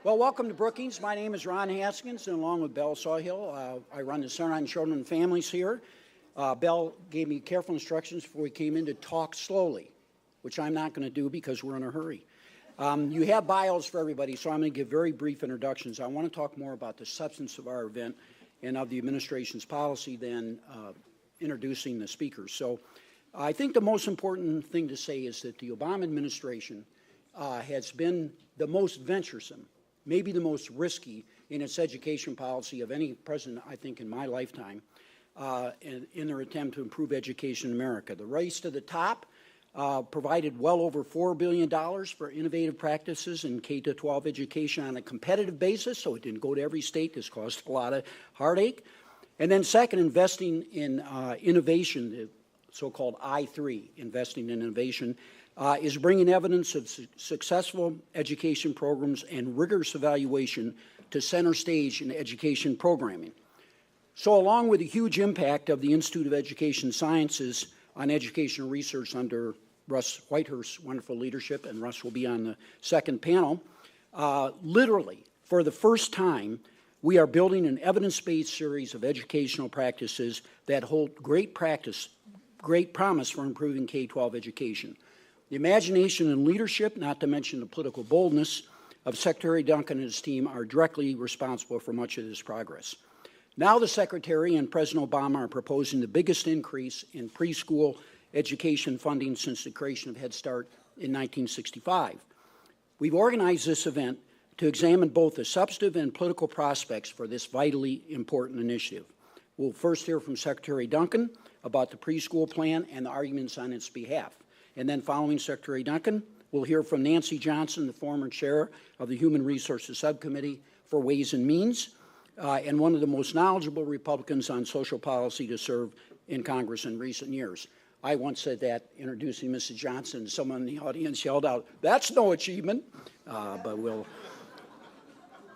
Well, welcome to Brookings. My name is Ron Haskins, and along with Bell Sawhill, I run the Center on Children and Families here. Bell gave me careful instructions before we came in to talk slowly, which I'm not going to do because we're in a hurry. You have bios for everybody, so I'm going to give very brief introductions. I want to talk more about the substance of our event and of the administration's policy than introducing the speakers. So I think the most important thing to say is that the Obama administration has been the most venturesome, maybe the most risky in its education policy of any president, I think, in my lifetime, in their attempt to improve education in America. The Race to the Top provided well over $4 billion for innovative practices in K-12 education on a competitive basis, so it didn't go to every state. This caused a lot of heartache. And then second, investing in innovation, the so-called I3, investing in innovation, is bringing evidence of successful education programs and rigorous evaluation to center stage in education programming. So along with the huge impact of the Institute of Education Sciences on educational research under Russ Whitehurst's wonderful leadership, and Russ will be on the second panel, literally, for the first time, we are building an evidence-based series of educational practices that hold great promise for improving K-12 education. The imagination and leadership, not to mention the political boldness, of Secretary Duncan and his team are directly responsible for much of this progress. Now the Secretary and President Obama are proposing the biggest increase in preschool education funding since the creation of Head Start in 1965. We've organized this event to examine both the substantive and political prospects for this vitally important initiative. We'll first hear from Secretary Duncan about the preschool plan and the arguments on its behalf. And then following Secretary Duncan, we'll hear from Nancy Johnson, the former chair of the Human Resources Subcommittee for Ways and Means, and one of the most knowledgeable Republicans on social policy to serve in Congress in recent years. I once said that introducing Mrs. Johnson, someone in the audience yelled out, "That's no achievement," but we'll.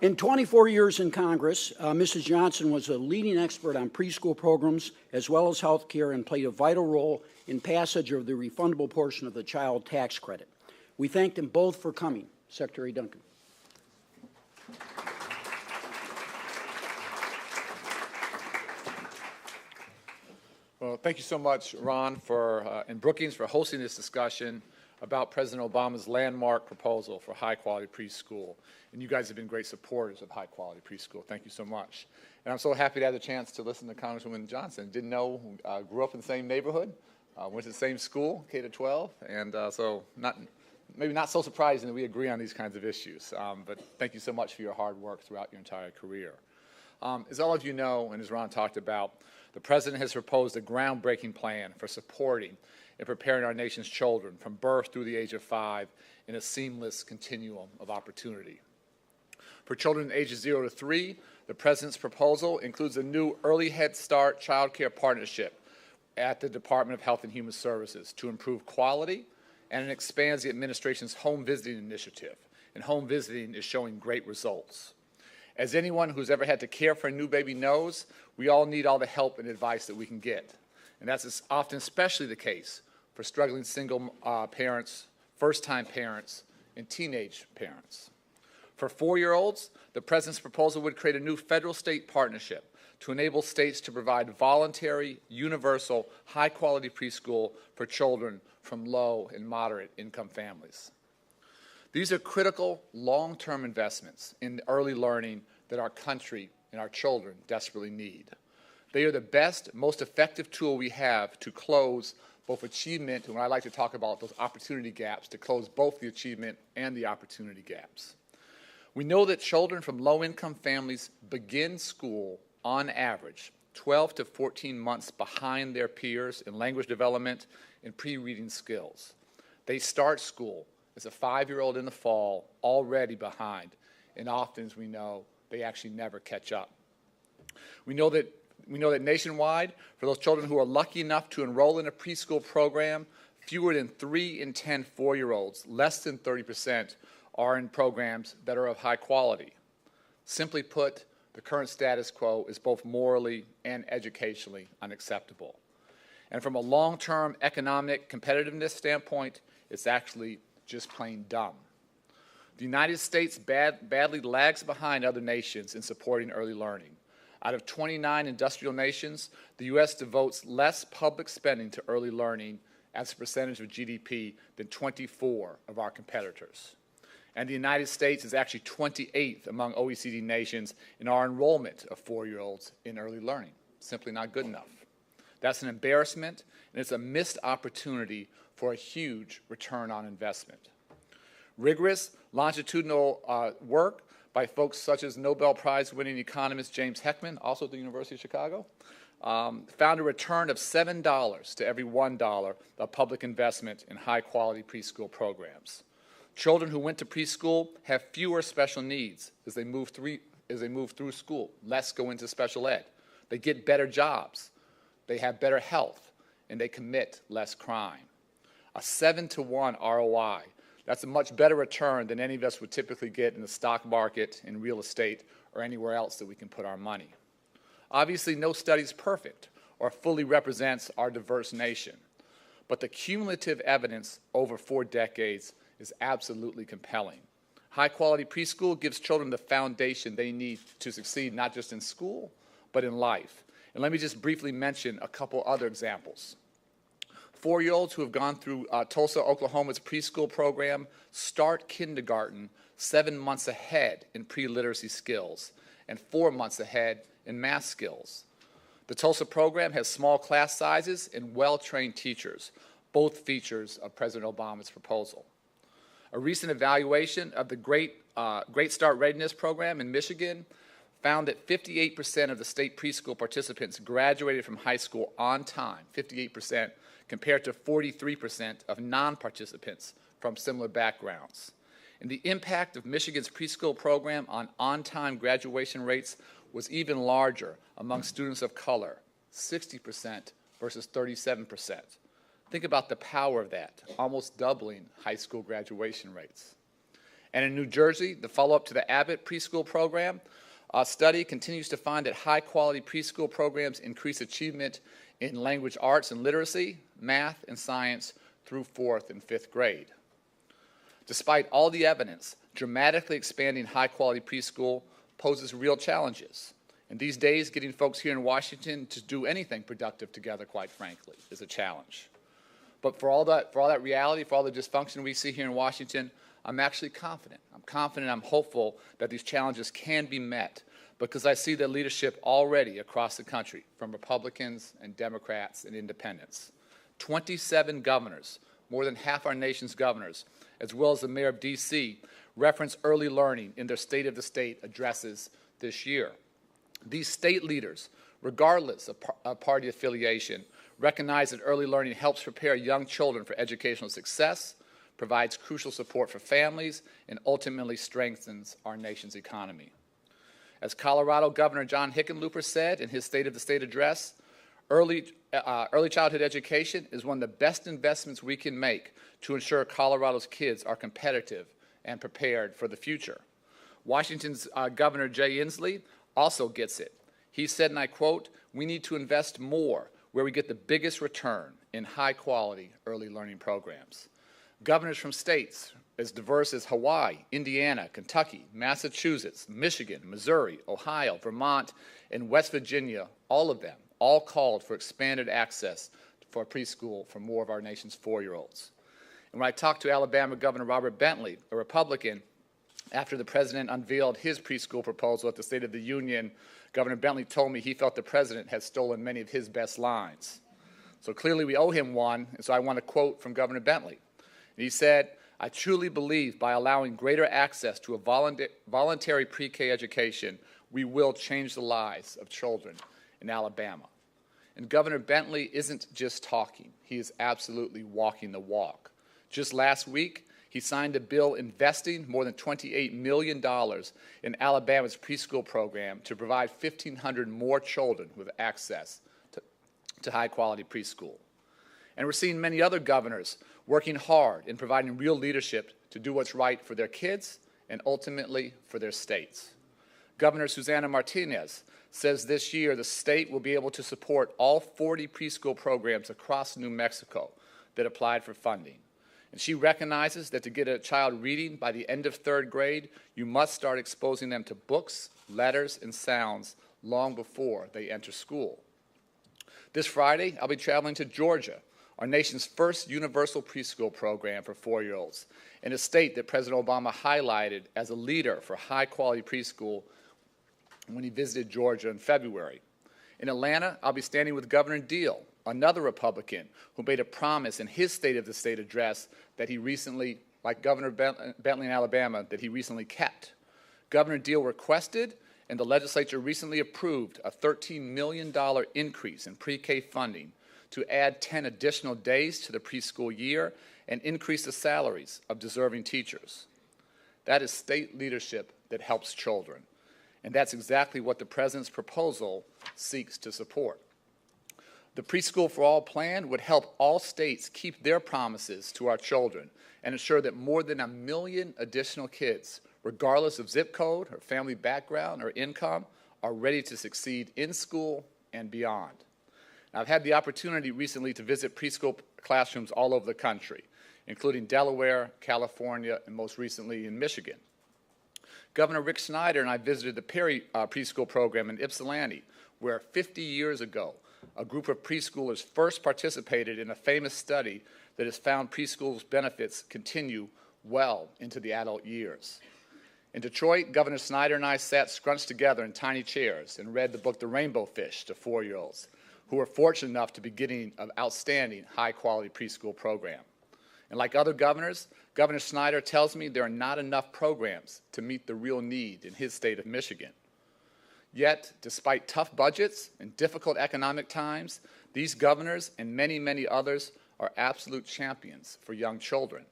In 24 years in Congress, Mrs. Johnson was a leading expert on preschool programs as well as health care and played a vital role in passage of the refundable portion of the child tax credit. We thank them both for coming. Secretary Duncan. Well, thank you so much, Ron, and Brookings for hosting this discussion about President Obama's landmark proposal for high-quality preschool. And you guys have been great supporters of high-quality preschool. Thank you so much. And I'm so happy to have the chance to listen to Congresswoman Johnson. Didn't know, grew up in the same neighborhood, went to the same school, K-12, and so maybe not so surprising that we agree on these kinds of issues. But thank you so much for your hard work throughout your entire career. As all of you know, and as Ron talked about, the President has proposed a groundbreaking plan for supporting and preparing our nation's children from birth through the age of 5 in a seamless continuum of opportunity. For children ages 0 to 3, the President's proposal includes a new Early Head Start child care partnership at the Department of Health and Human Services to improve quality, and it expands the administration's home visiting initiative. And home visiting is showing great results. As anyone who's ever had to care for a new baby knows, we all need all the help and advice that we can get. And that's often especially the case for struggling single parents, first-time parents, and teenage parents. For 4-year-olds, the President's proposal would create a new federal-state partnership to enable states to provide voluntary, universal, high-quality preschool for children from low and moderate income families. These are critical, long-term investments in early learning that our country and our children desperately need. They are the best, most effective tool we have to close both achievement, and when I like to talk about those opportunity gaps, to close both the achievement and the opportunity gaps. We know that children from low-income families begin school, on average, 12 to 14 months behind their peers in language development and pre-reading skills. They start school as a 5-year-old in the fall, already behind, and often, as we know, they actually never catch up. We know that nationwide, for those children who are lucky enough to enroll in a preschool program, fewer than 3 in 10 4-year-olds, less than 30%, are in programs that are of high quality. Simply put, the current status quo is both morally and educationally unacceptable. And from a long-term economic competitiveness standpoint, it's actually just plain dumb. The United States badly lags behind other nations in supporting early learning. Out of 29 industrial nations, the U.S. devotes less public spending to early learning as a percentage of GDP than 24 of our competitors. And the United States is actually 28th among OECD nations in our enrollment of 4-year-olds in early learning. Simply not good enough. That's an embarrassment, and it's a missed opportunity for a huge return on investment. Rigorous, longitudinal work by folks such as Nobel Prize-winning economist James Heckman, also at the University of Chicago, found a return of $7 to every $1 of public investment in high-quality preschool programs. Children who went to preschool have fewer special needs as they move through school. Less go into special ed. They get better jobs. They have better health, and they commit less crime. A 7-to-1 ROI. That's a much better return than any of us would typically get in the stock market, in real estate, or anywhere else that we can put our money. Obviously, no study is perfect or fully represents our diverse nation, but the cumulative evidence over 4 decades is absolutely compelling. High-quality preschool gives children the foundation they need to succeed, not just in school, but in life. And let me just briefly mention a couple other examples. 4-year-olds who have gone through Tulsa, Oklahoma's preschool program start kindergarten 7 months ahead in pre-literacy skills and 4 months ahead in math skills. The Tulsa program has small class sizes and well-trained teachers, both features of President Obama's proposal. A recent evaluation of the Great Start Readiness Program in Michigan found that 58% of the state preschool participants graduated from high school on time, 58%, compared to 43% of non-participants from similar backgrounds. And the impact of Michigan's preschool program on-time graduation rates was even larger among students of color, 60% versus 37%. Think about the power of that, almost doubling high school graduation rates. And in New Jersey, the follow-up to the Abbott preschool program, a study continues to find that high-quality preschool programs increase achievement in language arts and literacy, math, and science through 4th and 5th grade. Despite all the evidence, dramatically expanding high-quality preschool poses real challenges. And these days, getting folks here in Washington to do anything productive together, quite frankly, is a challenge. But for all that reality, for all the dysfunction we see here in Washington, I'm actually confident. I'm hopeful that these challenges can be met because I see the leadership already across the country, from Republicans and Democrats and independents. 27 governors, more than half our nation's governors, as well as the mayor of D.C., reference early learning in their State of the State addresses this year. These state leaders, regardless of party affiliation, recognize that early learning helps prepare young children for educational success, provides crucial support for families, and ultimately strengthens our nation's economy. As Colorado Governor John Hickenlooper said in his State of the State address, early childhood education is one of the best investments we can make to ensure Colorado's kids are competitive and prepared for the future. Washington's Governor Jay Inslee also gets it. He said, and I quote, "We need to invest more where we get the biggest return in high-quality early learning programs." Governors from states as diverse as Hawaii, Indiana, Kentucky, Massachusetts, Michigan, Missouri, Ohio, Vermont, and West Virginia, all of them, all called for expanded access for preschool for more of our nation's 4-year-olds. And when I talked to Alabama Governor Robert Bentley, a Republican, after the president unveiled his preschool proposal at the State of the Union, Governor Bentley told me he felt the president had stolen many of his best lines. So clearly we owe him one, and so I want to quote from Governor Bentley. And he said, "I truly believe by allowing greater access to a voluntary pre-K education, we will change the lives of children in Alabama." And Governor Bentley isn't just talking. He is absolutely walking the walk. Just last week, he signed a bill investing more than $28 million in Alabama's preschool program to provide 1,500 more children with access to high-quality preschool. And we're seeing many other governors working hard in providing real leadership to do what's right for their kids and ultimately for their states. Governor Susana Martinez says this year the state will be able to support all 40 preschool programs across New Mexico that applied for funding. And And she recognizes that to get a child reading by the end of third grade, you must start exposing them to books, letters, and sounds long before they enter school. This Friday, I'll be traveling to Georgia, our nation's first universal preschool program for 4-year-olds, in a state that President Obama highlighted as a leader for high-quality preschool when he visited Georgia in February. In Atlanta, I'll be standing with Governor Deal, another Republican who made a promise in his State of the State address that he recently, like Governor Bentley in Alabama, that he recently kept. Governor Deal requested, and the legislature recently approved, a $13 million increase in pre-K funding to add 10 additional days to the preschool year and increase the salaries of deserving teachers. That is state leadership that helps children, and that's exactly what the President's proposal seeks to support. The Preschool for All plan would help all states keep their promises to our children and ensure that more than 1 million additional kids, regardless of zip code or family background or income, are ready to succeed in school and beyond. Now, I've had the opportunity recently to visit preschool classrooms all over the country, including Delaware, California, and most recently in Michigan. Governor Rick Snyder and I visited the Perry preschool program in Ypsilanti, where 50 years ago, a group of preschoolers first participated in a famous study that has found preschool's benefits continue well into the adult years. In Detroit, Governor Snyder and I sat scrunched together in tiny chairs and read the book The Rainbow Fish to 4-year-olds who were fortunate enough to be getting an outstanding, high-quality preschool program. And like other governors, Governor Snyder tells me there are not enough programs to meet the real need in his state of Michigan. Yet, despite tough budgets and difficult economic times, these governors and many, many others are absolute champions for young children.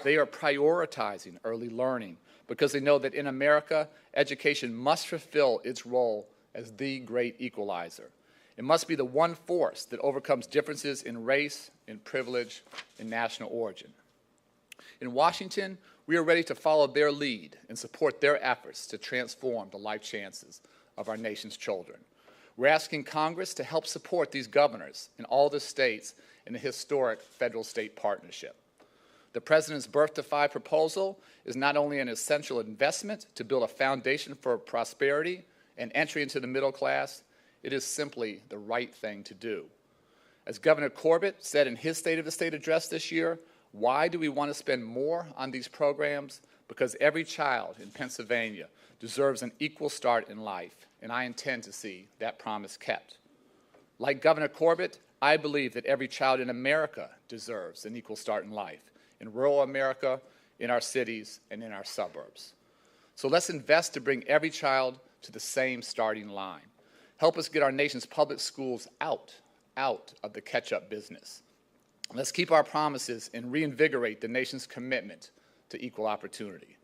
They are prioritizing early learning because they know that in America, education must fulfill its role as the great equalizer. It must be the one force that overcomes differences in race, in privilege, in national origin. In Washington, we are ready to follow their lead and support their efforts to transform the life chances of our nation's children. We're asking Congress to help support these governors in all the states in a historic federal-state partnership. The President's Birth to 5 proposal is not only an essential investment to build a foundation for prosperity and entry into the middle class, it is simply the right thing to do. As Governor Corbett said in his State of the State address this year, why do we want to spend more on these programs? Because every child in Pennsylvania deserves an equal start in life, and I intend to see that promise kept. Like Governor Corbett, I believe that every child in America deserves an equal start in life, in rural America, in our cities, and in our suburbs. So let's invest to bring every child to the same starting line. Help us get our nation's public schools out of the catch-up business. Let's keep our promises and reinvigorate the nation's commitment to equal opportunity.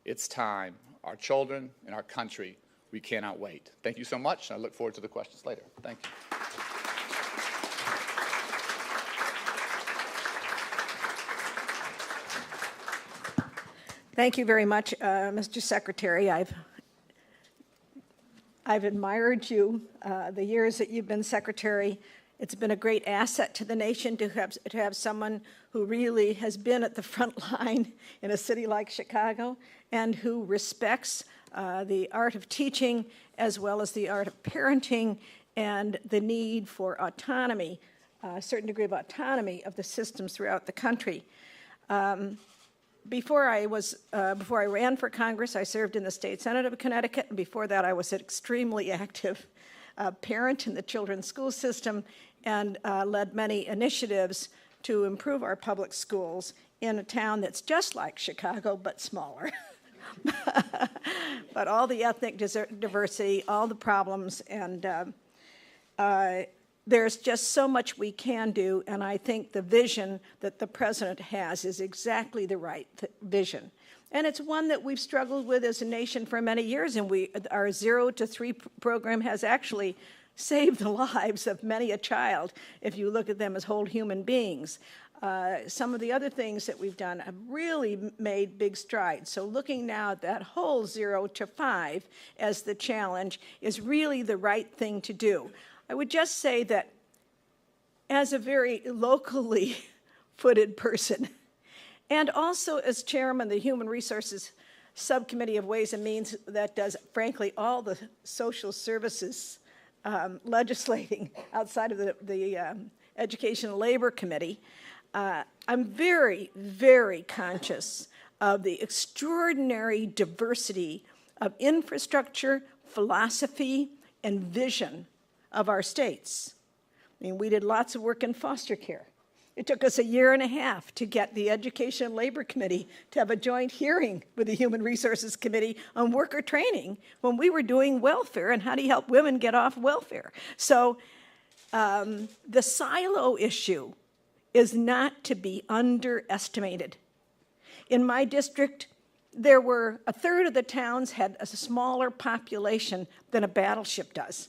It's time. Our children and our country, we cannot wait. Thank you so much. I look forward to the questions later. Thank you. Thank you very much, Mr. Secretary. I've admired you the years that you've been Secretary. It's been a great asset to the nation to have someone who really has been at the front line in a city like Chicago and who respects the art of teaching as well as the art of parenting and the need for autonomy, a certain degree of autonomy of the systems throughout the country. Before I ran for Congress, I served in the State Senate of Connecticut, and before that I was an extremely active parent in the children's school system and led many initiatives to improve our public schools in a town that's just like Chicago, but smaller. But all the ethnic diversity, all the problems, and there's just so much we can do, and I think the vision that the President has is exactly the right vision. And it's one that we've struggled with as a nation for many years, and our 0 to 3 program has actually saved the lives of many a child if you look at them as whole human beings. Some of the other things that we've done have really made big strides. So looking now at that whole 0 to 5 as the challenge is really the right thing to do. I would just say that as a very locally footed person, and also as chairman of the Human Resources Subcommittee of Ways and Means that does, frankly, all the social services legislating outside of the Education and Labor Committee. I'm very, very conscious of the extraordinary diversity of infrastructure, philosophy, and vision of our states. I mean, we did lots of work in foster care. It took us 1.5 years to get the Education and Labor Committee to have a joint hearing with the Human Resources Committee on worker training when we were doing welfare and how do you help women get off welfare. So the silo issue is not to be underestimated. In my district, there were 1/3 of the towns had a smaller population than a battleship does.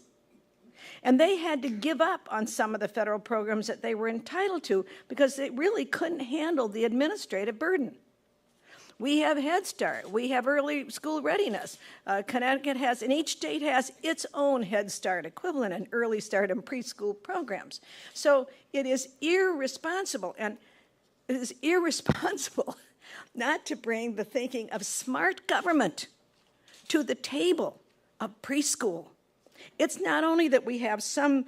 And they had to give up on some of the federal programs that they were entitled to because they really couldn't handle the administrative burden. We have Head Start. We have early school readiness. Connecticut has, and each state has its own Head Start equivalent and early start and preschool programs. So it is irresponsible, and it is irresponsible not to bring the thinking of smart government to the table of preschool. It's not only that we have some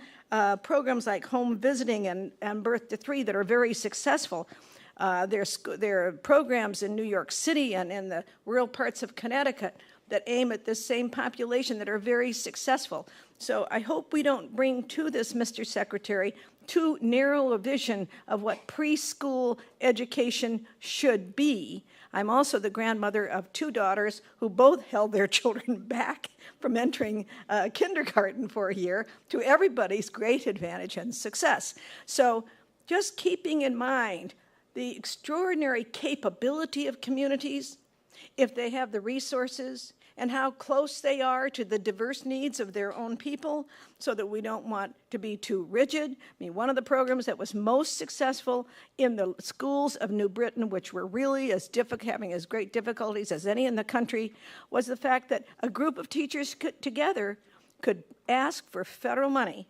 programs like home visiting and birth to 3 that are very successful. There are programs in New York City and in the rural parts of Connecticut that aim at this same population that are very successful. So I hope we don't bring to this, Mr. Secretary, too narrow a vision of what preschool education should be. I'm also the grandmother of 2 daughters who both held their children back from entering kindergarten for a year, to everybody's great advantage and success. So just keeping in mind the extraordinary capability of communities, if they have the resources, and how close they are to the diverse needs of their own people, so that we don't want to be too rigid. I mean, one of the programs that was most successful in the schools of New Britain, which were really having as great difficulties as any in the country, was the fact that a group of teachers together could ask for federal money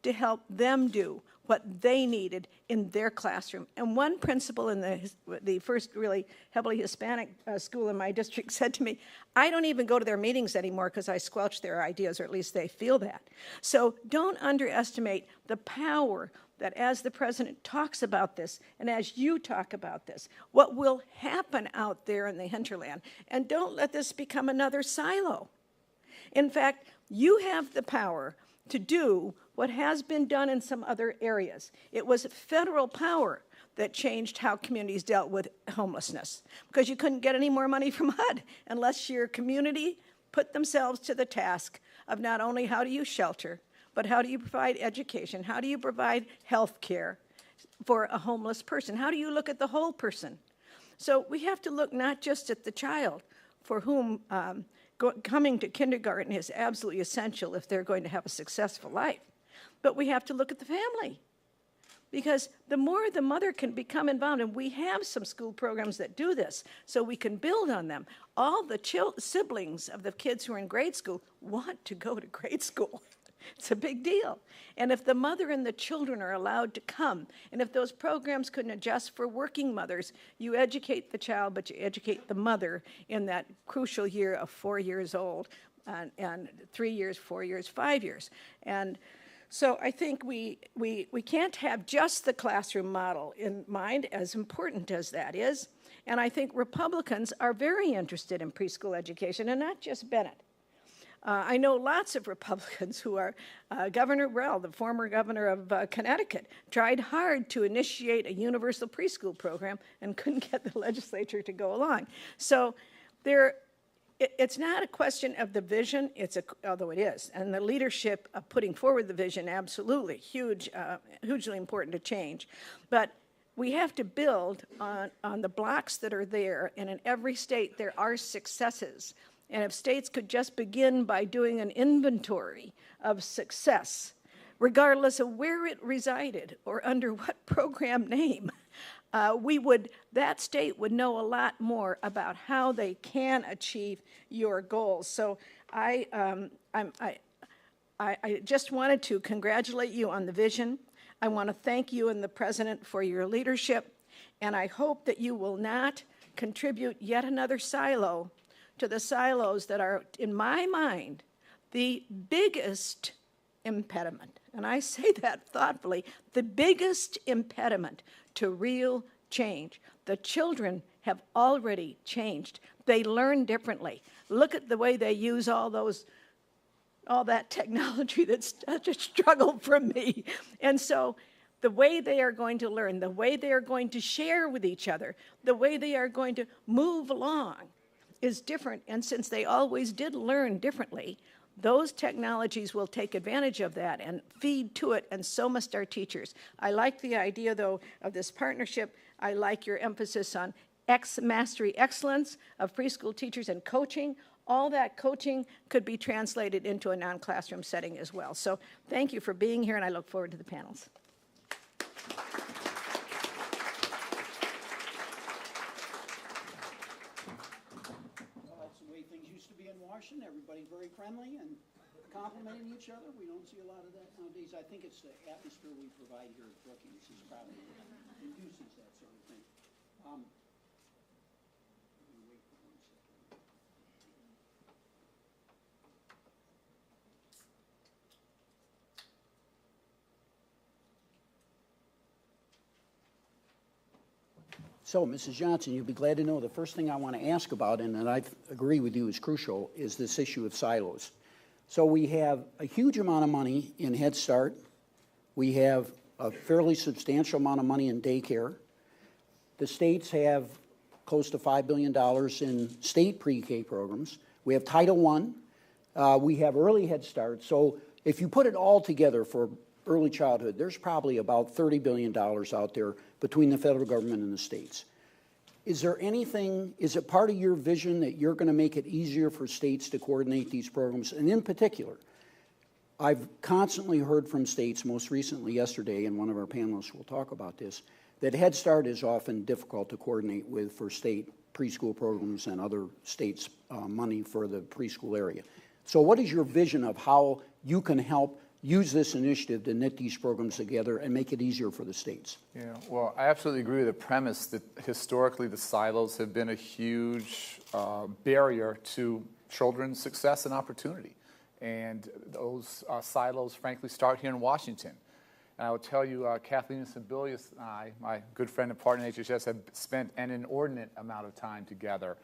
to help them do what they needed in their classroom. And one principal in the first really heavily Hispanic school in my district said to me, I don't even go to their meetings anymore because I squelch their ideas, or at least they feel that. So don't underestimate the power that as the president talks about this, and as you talk about this, what will happen out there in the hinterland. And don't let this become another silo. In fact, you have the power to do what has been done in some other areas. It was federal power that changed how communities dealt with homelessness, because you couldn't get any more money from HUD unless your community put themselves to the task of not only how do you shelter, but how do you provide education, how do you provide health care for a homeless person, how do you look at the whole person. So we have to look not just at the child, for whom coming to kindergarten is absolutely essential if they're going to have a successful life. But we have to look at the family, because the more the mother can become involved, and we have some school programs that do this, so we can build on them. All the siblings of the kids who are in grade school want to go to grade school. It's a big deal. And if the mother and the children are allowed to come, and if those programs couldn't adjust for working mothers, you educate the child, but you educate the mother in that crucial year of 4 years old, and 3 years, 4 years, 5 years. And so I think we can't have just the classroom model in mind, as important as that is. And I think Republicans are very interested in preschool education, and not just Bennett. I know lots of Republicans who are, Governor Rell, the former governor of Connecticut, tried hard to initiate a universal preschool program and couldn't get the legislature to go along. So it's not a question of the vision, although it is, and the leadership of putting forward the vision, absolutely, hugely important to change. But we have to build on the blocks that are there, and in every state there are successes. And if states could just begin by doing an inventory of success, regardless of where it resided or under what program name, that state would know a lot more about how they can achieve your goals. So I just wanted to congratulate you on the vision. I want to thank you and the president for your leadership. And I hope that you will not contribute yet another silo to the silos that are, in my mind, the biggest impediment, and I say that thoughtfully, the biggest impediment to real change. The children have already changed. They learn differently. Look at the way they use all that technology that's such a struggle for me. And so the way they are going to learn, the way they are going to share with each other, the way they are going to move along is different. And since they always did learn differently, those technologies will take advantage of that and feed to it, and so must our teachers. I like the idea, though, of this partnership. I like your emphasis on mastery excellence of preschool teachers and coaching. All that coaching could be translated into a non-classroom setting as well. So thank you for being here, and I look forward to the panels. Washington, everybody very friendly and complimenting each other. We don't see a lot of that nowadays. I think it's the atmosphere we provide here at Brookings is probably induces that sort of thing. Wait for 1 second. So, Mrs. Johnson, you'll be glad to know the first thing I want to ask about, and that I agree with you is crucial, is this issue of silos. So we have a huge amount of money in Head Start. We have a fairly substantial amount of money in daycare. The states have close to $5 billion in state pre-K programs. We have Title I. We have early Head Start. So if you put it all together for early childhood, there's probably about $30 billion out there between the federal government and the states. Is there anything, is it part of your vision that you're going to make it easier for states to coordinate these programs? And in particular, I've constantly heard from states, most recently yesterday, and one of our panelists will talk about this, that Head Start is often difficult to coordinate with for state preschool programs and other states' money for the preschool area. So what is your vision of how you can help use this initiative to knit these programs together and make it easier for the states? Yeah, well, I absolutely agree with the premise that historically the silos have been a huge barrier to children's success and opportunity. And those silos, frankly, start here in Washington. And I will tell you, Kathleen Sibelius and I, my good friend and partner in HHS, have spent an inordinate amount of time together.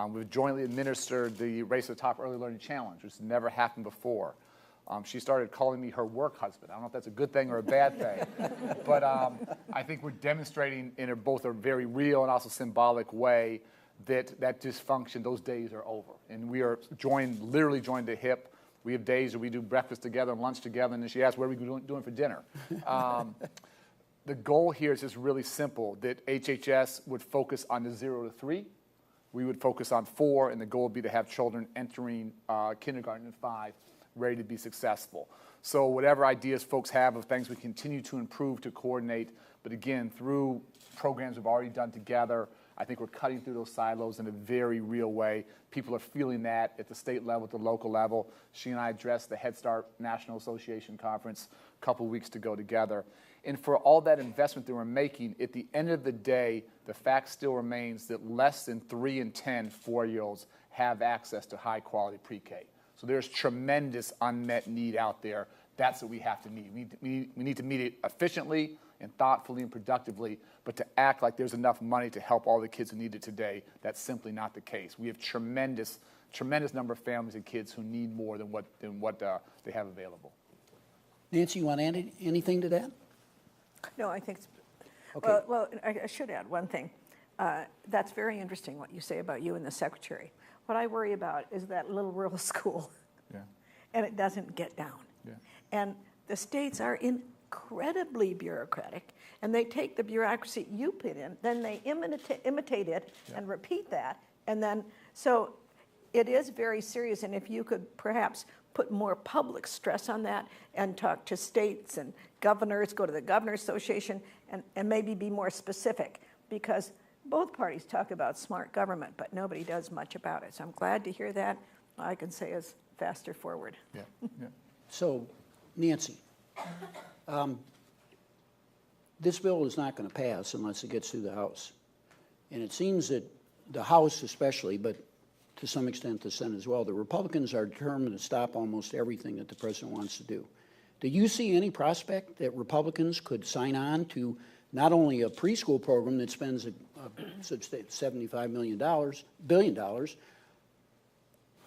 We've jointly administered the Race to the Top Early Learning Challenge, which has never happened before. She started calling me her work husband. I don't know if that's a good thing or a bad thing, but I think we're demonstrating in both a very real and also symbolic way that that dysfunction, those days are over. And we are literally joined the hip. We have days where we do breakfast together and lunch together, and then she asks, what are we doing for dinner? The goal here is just really simple, that HHS would focus on the 0 to 3. We would focus on 4, and the goal would be to have children entering kindergarten at 5 ready to be successful. So whatever ideas folks have of things we continue to improve to coordinate, but again, through programs we've already done together, I think we're cutting through those silos in a very real way. People are feeling that at the state level, at the local level. She and I addressed the Head Start National Association Conference a couple weeks to go together. And for all that investment that we're making, at the end of the day, the fact still remains that less than 3 in 10 4-year-olds have access to high-quality pre-K. So there's tremendous unmet need out there. That's what we have to meet. We need to meet it efficiently and thoughtfully and productively, but to act like there's enough money to help all the kids who need it today, that's simply not the case. We have tremendous number of families and kids who need more than what they have available. Nancy, you want to add anything to that? No, I think it's, Okay. well, I should add one thing. That's very interesting what you say about you and the secretary. What I worry about is that little rural school, Yeah. and it doesn't get down. Yeah. And the states are incredibly bureaucratic, and they take the bureaucracy you put in, then they imitate it and repeat that, and then, so it is very serious, and if you could perhaps put more public stress on that and talk to states and governors, go to the Governor's Association, and maybe be more specific, because both parties talk about smart government, but nobody does much about it. So I'm glad to hear that. All I can say is faster forward. Yeah. Yeah. So, Nancy, this bill is not going to pass unless it gets through the House. And it seems that the House especially, but to some extent the Senate as well, the Republicans are determined to stop almost everything that the president wants to do. Do you see any prospect that Republicans could sign on to not only a preschool program that spends $75 billion,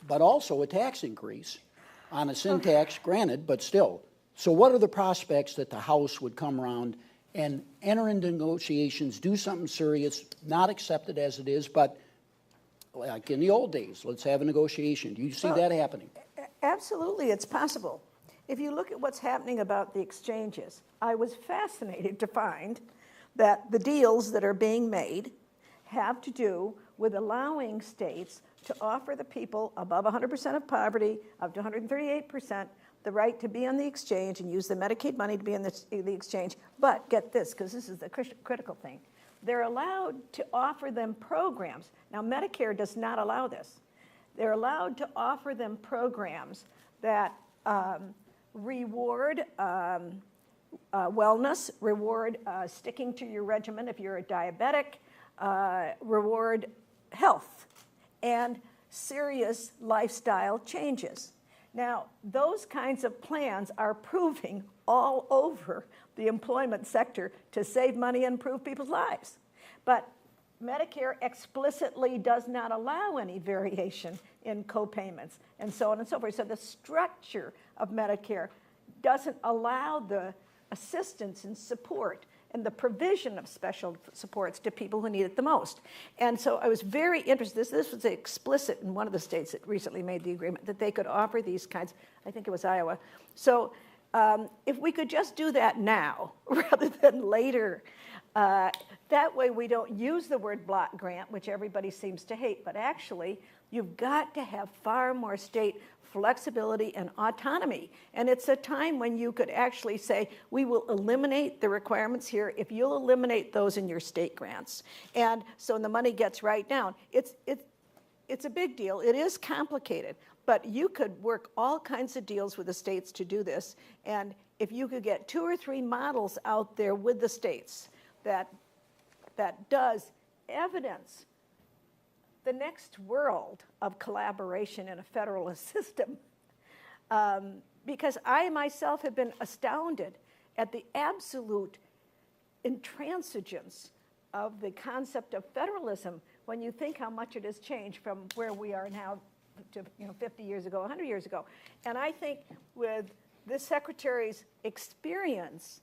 but also a tax increase on a sin tax, granted, but still? So what are the prospects that the House would come around and enter into negotiations, do something serious, not accept it as it is, but like in the old days, let's have a negotiation? Do you see that happening? Absolutely, it's possible. If you look at what's happening about the exchanges, I was fascinated to find that the deals that are being made have to do with allowing states to offer the people above 100% of poverty, up to 138%, the right to be on the exchange and use the Medicaid money to be in the exchange. But get this, because this is the critical thing. They're allowed to offer them programs. Now, Medicare does not allow this. They're allowed to offer them programs that reward wellness, reward sticking to your regimen if you're a diabetic, reward health, and serious lifestyle changes. Now, those kinds of plans are proving all over the employment sector to save money and improve people's lives. But Medicare explicitly does not allow any variation in co-payments and so on and so forth. So the structure of Medicare doesn't allow the assistance and support and the provision of special supports to people who need it the most. And so I was very interested. This was explicit in one of the states that recently made the agreement that they could offer these kinds. I think it was Iowa. So if we could just do that now rather than later, that way we don't use the word block grant, which everybody seems to hate, but actually you've got to have far more state flexibility and autonomy. And it's a time when you could actually say, we will eliminate the requirements here if you'll eliminate those in your state grants. And so the money gets right down. It's a big deal. It is complicated, but you could work all kinds of deals with the states to do this. And if you could get 2 or 3 models out there with the states that does evidence the next world of collaboration in a federalist system, because I myself have been astounded at the absolute intransigence of the concept of federalism when you think how much it has changed from where we are now to 50 years ago, 100 years ago. And I think with this secretary's experience,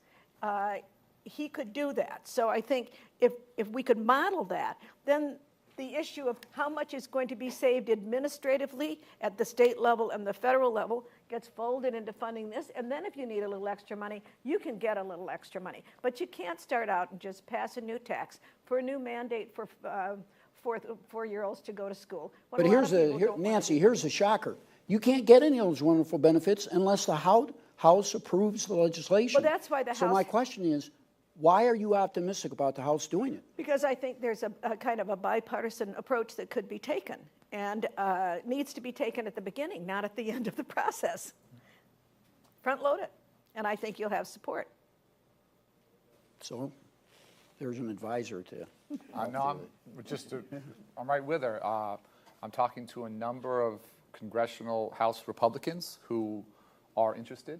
he could do that. So I think if we could model that, then the issue of how much is going to be saved administratively at the state level and the federal level gets folded into funding this. And then if you need a little extra money, you can get a little extra money. But you can't start out and just pass a new tax for a new mandate for 4-year-olds to go to school. But Nancy, here's the shocker. You can't get any of those wonderful benefits unless the House approves the legislation. Well, that's why the House... So my question is, why are you optimistic about the House doing it? Because I think there's a kind of a bipartisan approach that could be taken and needs to be taken at the beginning, not at the end of the process. Front load it, and I think you'll have support. So there's an advisor to... No, I'm right with her. I'm talking to a number of congressional House Republicans who are interested.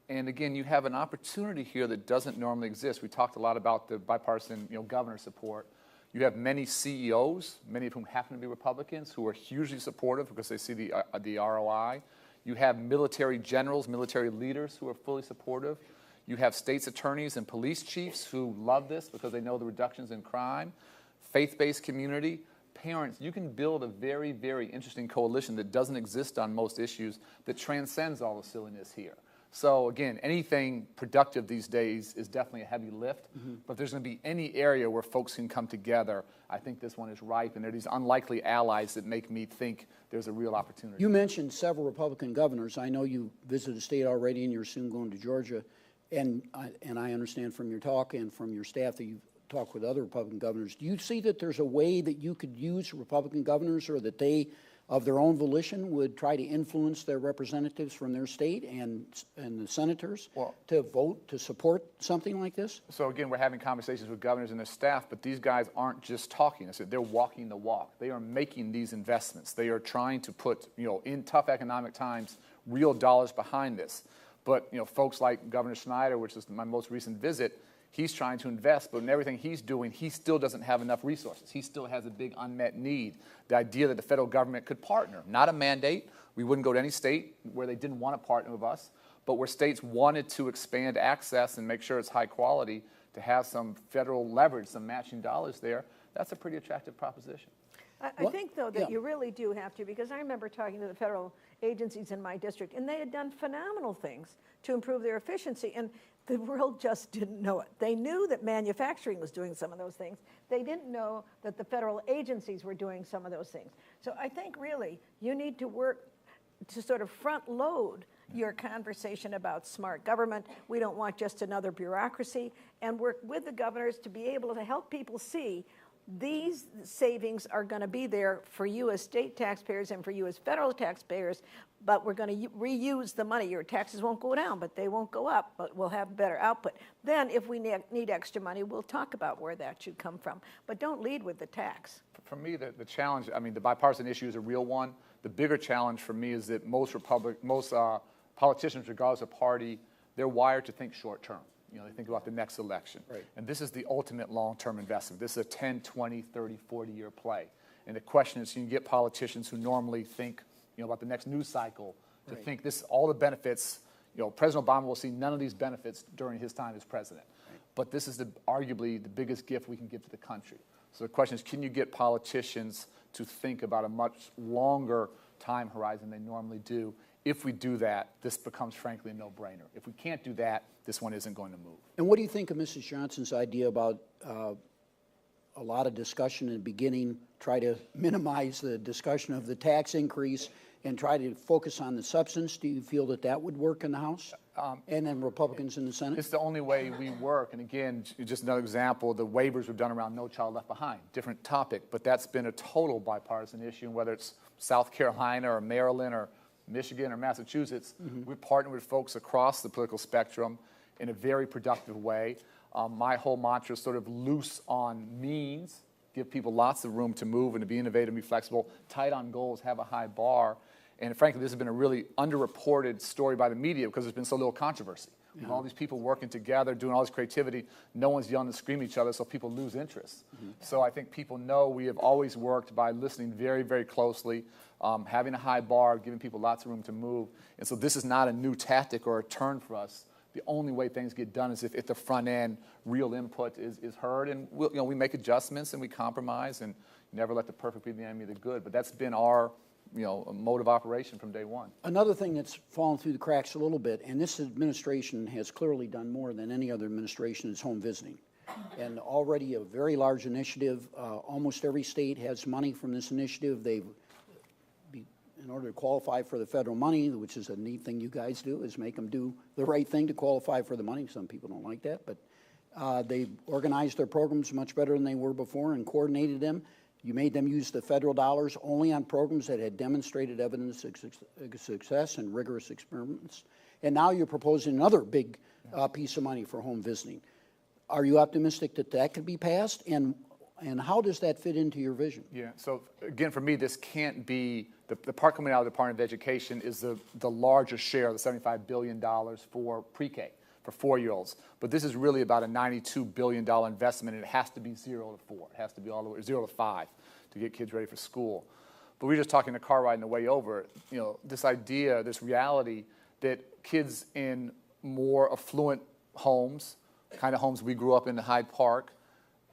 And again, you have an opportunity here that doesn't normally exist. We talked a lot about the bipartisan, governor support. You have many CEOs, many of whom happen to be Republicans, who are hugely supportive because they see the ROI. You have military generals, military leaders who are fully supportive. You have states' attorneys and police chiefs who love this because they know the reductions in crime. Faith-based community, parents. You can build a very, very interesting coalition that doesn't exist on most issues that transcends all the silliness here. So again, anything productive these days is definitely a heavy lift, but if there's going to be any area where folks can come together, I think this one is ripe, and there are these unlikely allies that make me think there's a real opportunity. You mentioned several Republican governors. I know you visited the state already, and you're soon going to Georgia, and I understand from your talk and from your staff that you've talk with other Republican governors. Do you see that there's a way that you could use Republican governors, or that they, of their own volition, would try to influence their representatives from their state and the senators to vote to support something like this? So again, we're having conversations with governors and their staff, but these guys aren't just talking. They're walking the walk. They are making these investments. They are trying to put, in tough economic times, real dollars behind this. But, folks like Governor Snyder, which is my most recent visit, he's trying to invest, but in everything he's doing, he still doesn't have enough resources. He still has a big unmet need. The idea that the federal government could partner, not a mandate. We wouldn't go to any state where they didn't want to partner with us, but where states wanted to expand access and make sure it's high quality, to have some federal leverage, some matching dollars there, that's a pretty attractive proposition. I think, though, that you really do have to, because I remember talking to the federal agencies in my district, and they had done phenomenal things to improve their efficiency, and the world just didn't know it. They knew that manufacturing was doing some of those things. They didn't know that the federal agencies were doing some of those things. So I think, really, you need to work to sort of front load your conversation about smart government. We don't want just another bureaucracy, and work with the governors to be able to help people see these savings are going to be there for you as state taxpayers and for you as federal taxpayers, but we're going to reuse the money. Your taxes won't go down, but they won't go up, but we'll have better output. Then if we need extra money, we'll talk about where that should come from. But don't lead with the tax. For me, the challenge, the bipartisan issue is a real one. The bigger challenge for me is that most politicians, regardless of party, they're wired to think short term. They think about the next election. Right. And this is the ultimate long-term investment. This is a 10, 20, 30, 40-year play. And the question is, can you get politicians who normally think, about the next news cycle to think this, all the benefits, President Obama will see none of these benefits during his time as president. Right. But this is arguably the biggest gift we can give to the country. So the question is, can you get politicians to think about a much longer time horizon than they normally do? If we do that, this becomes, frankly, a no-brainer. If we can't do that, this one isn't going to move. And what do you think of Mrs. Johnson's idea about a lot of discussion in the beginning, try to minimize the discussion of the tax increase and try to focus on the substance? Do you feel that that would work in the House and then Republicans in the Senate? It's the only way we work. And again, just another example, the waivers we've done around No Child Left Behind, different topic, but that's been a total bipartisan issue, whether it's South Carolina or Maryland or Michigan or Massachusetts. We're partnering with folks across the political spectrum in a very productive way. My whole mantra is sort of loose on means, give people lots of room to move and to be innovative and be flexible, tight on goals, have a high bar. And frankly, this has been a really underreported story by the media because there's been so little controversy. Yeah. All these people working together, doing all this creativity, no one's yelling and screaming at each other, so people lose interest. So I think people know we have always worked by listening very, very closely, having a high bar, giving people lots of room to move. And so this is not a new tactic or a turn for us. The only way things get done is if at the front end, real input is heard, and we make adjustments and we compromise and never let the perfect be the enemy of the good. But that's been our mode of operation from day one. Another thing that's fallen through the cracks a little bit, and this administration has clearly done more than any other administration, is home visiting. And already a very large initiative. Almost every state has money from this initiative. In order to qualify for the federal money, which is a neat thing you guys do, is make them do the right thing to qualify for the money. Some people don't like that, but they organized their programs much better than they were before and coordinated them. You made them use the federal dollars only on programs that had demonstrated evidence of success and rigorous experiments. And now you're proposing another big piece of money for home visiting. Are you optimistic that that could be passed? And how does that fit into your vision? Yeah, so again, for me, this can't be, the part coming out of the Department of Education is the largest share, the $75 billion for pre-K, for 4-year-olds. But this is really about a $92 billion investment, and it has to be 0 to 4. It has to be all the way 0 to 5 to get kids ready for school. But we were just talking in the car ride on the way over, this idea, this reality that kids in more affluent homes, kind of homes we grew up in Hyde Park,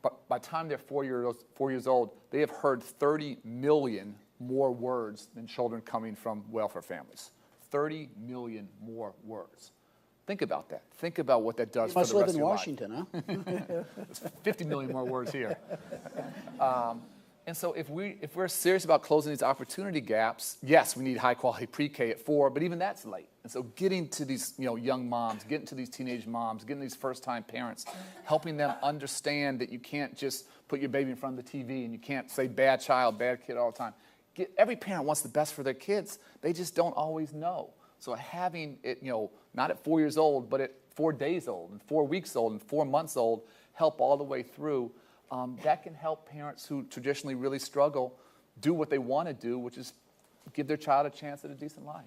but by the time they're 4 years old, they have heard 30 million more words than children coming from welfare families. 30 million more words. Think about that. Think about what that does for the rest of your life. You must live in Washington, huh? There's 50 million more words here. And so if we're serious about closing these opportunity gaps, yes, we need high-quality pre-K at 4, but even that's late. And so getting to these young moms, getting to these teenage moms, getting these first-time parents, helping them understand that you can't just put your baby in front of the TV and you can't say bad child, bad kid all the time. Every parent wants the best for their kids. They just don't always know. So having it, not at 4 years old, but at 4 days old and 4 weeks old and 4 months old, help all the way through. That can help parents who traditionally really struggle do what they want to do, which is give their child a chance at a decent life.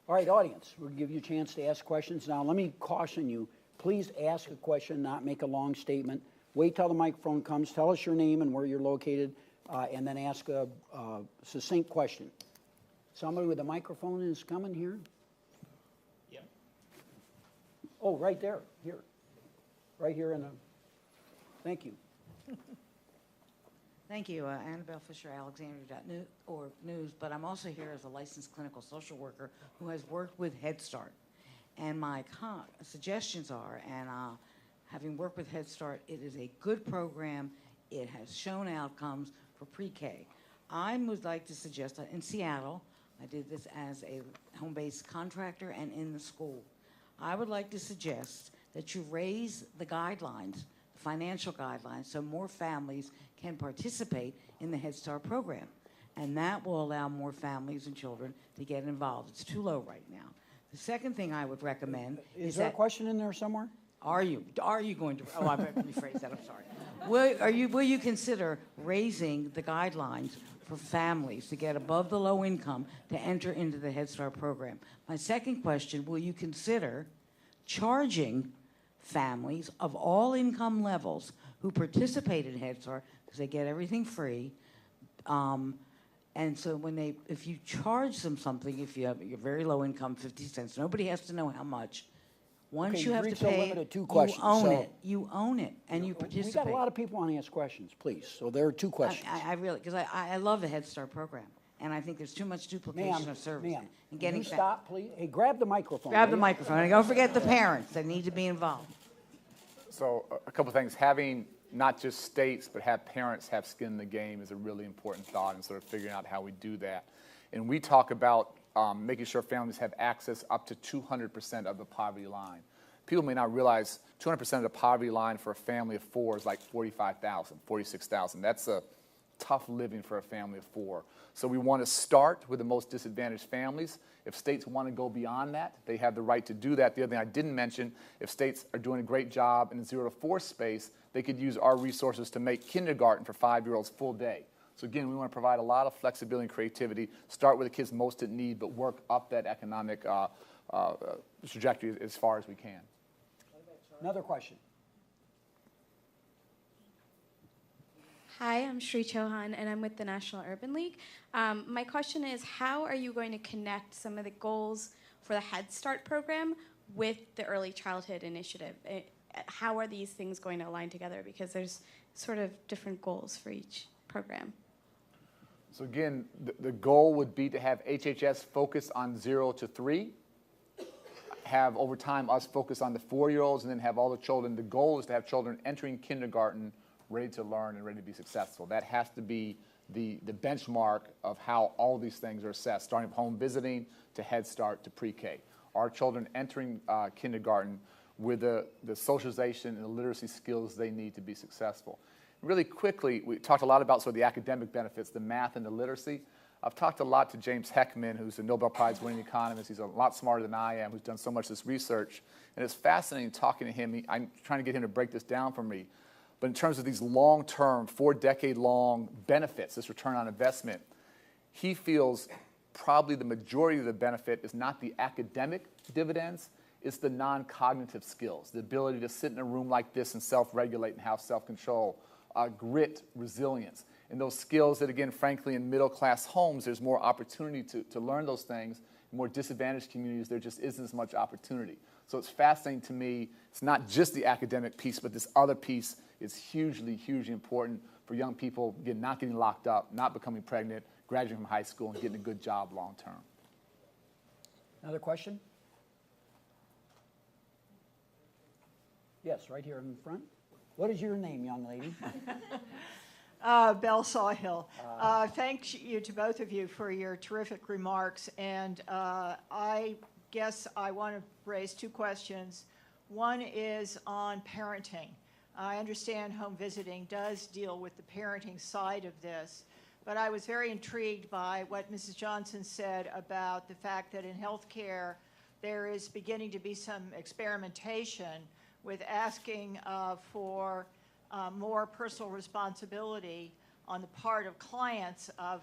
All right, audience, we'll give you a chance to ask questions. Now, let me caution you, please ask a question, not make a long statement. Wait till the microphone comes, tell us your name and where you're located, and then ask a succinct question. Somebody with a microphone is coming here? Yeah. Oh, right there, here. Right here in the, thank you. Thank you, Annabelle Fisher, Alexandria.news, but I'm also here as a licensed clinical social worker who has worked with Head Start. And my suggestions are, and having worked with Head Start, it is a good program. It has shown outcomes for pre-K. I would like to suggest that in Seattle, I did this as a home-based contractor and in the school. I would like to suggest that you raise the guidelines, financial guidelines, so more families can participate in the Head Start program. And that will allow more families and children to get involved. It's too low right now. The second thing I would recommend is there a question in there somewhere? Are you going to, I better rephrase that, I'm sorry. Will you consider raising the guidelines for families to get above the low income to enter into the Head Start program? My second question, will you consider charging families of all income levels who participate in Head Start, because they get everything free, and so if you charge them something, if you have your very low income, 50 cents, nobody has to know how much. Once Okay, you have to reached a pay, limit of 2 questions, you own so- it. You own it, and you participate. We got a lot of people want to ask questions, please. So there are 2 questions. I really, because I love the Head Start program, and I think there's too much duplication of service. Ma'am, and can you getting stop, please? Hey, grab the microphone. Grab will the you? microphone, and don't forget the parents that need to be involved. So a couple things. Having not just states, but have parents have skin in the game is a really important thought, and sort of figuring out how we do that. And we talk about making sure families have access up to 200% of the poverty line. People may not realize 200% of the poverty line for a family of 4 is like $45,000, $46,000. That's a tough living for a family of 4. So we want to start with the most disadvantaged families. If states want to go beyond that, they have the right to do that. The other thing I didn't mention, if states are doing a great job in the 0 to 4 space, they could use our resources to make kindergarten for 5-year-olds full day. So again, we want to provide a lot of flexibility and creativity, start with the kids most in need, but work up that economic trajectory as far as we can. Another question. Hi, I'm Shri Chauhan, and I'm with the National Urban League. My question is, how are you going to connect some of the goals for the Head Start program with the Early Childhood Initiative? How are these things going to align together? Because there's sort of different goals for each program. So again, the goal would be to have HHS focus on 0 to 3, have over time us focus on the 4-year-olds, and then have all the children. The goal is to have children entering kindergarten ready to learn and ready to be successful. That has to be the benchmark of how all these things are assessed, starting from home visiting to Head Start to pre-K. Our children entering kindergarten with the socialization and the literacy skills they need to be successful. Really quickly, we talked a lot about sort of the academic benefits, the math and the literacy. I've talked a lot to James Heckman, who's a Nobel Prize winning economist. He's a lot smarter than I am, who's done so much of this research. And it's fascinating talking to him. I'm trying to get him to break this down for me. But in terms of these long-term, 4-decade-long benefits, this return on investment, he feels probably the majority of the benefit is not the academic dividends, it's the non-cognitive skills, the ability to sit in a room like this and self-regulate and have self-control, grit, resilience. And those skills that, again, frankly, in middle-class homes, there's more opportunity to learn those things. In more disadvantaged communities, there just isn't as much opportunity. So it's fascinating to me. It's not just the academic piece, but this other piece is hugely, hugely important for young people, again, not getting locked up, not becoming pregnant, graduating from high school, and getting a good job long-term. Another question? Yes, right here in front. What is your name, young lady? Belle Sawhill. Thank you to both of you for your terrific remarks. And I guess I want to raise two questions. One is on parenting. I understand home visiting does deal with the parenting side of this, but I was very intrigued by what Mrs. Johnson said about the fact that in healthcare there is beginning to be some experimentation with asking for more personal responsibility on the part of clients of,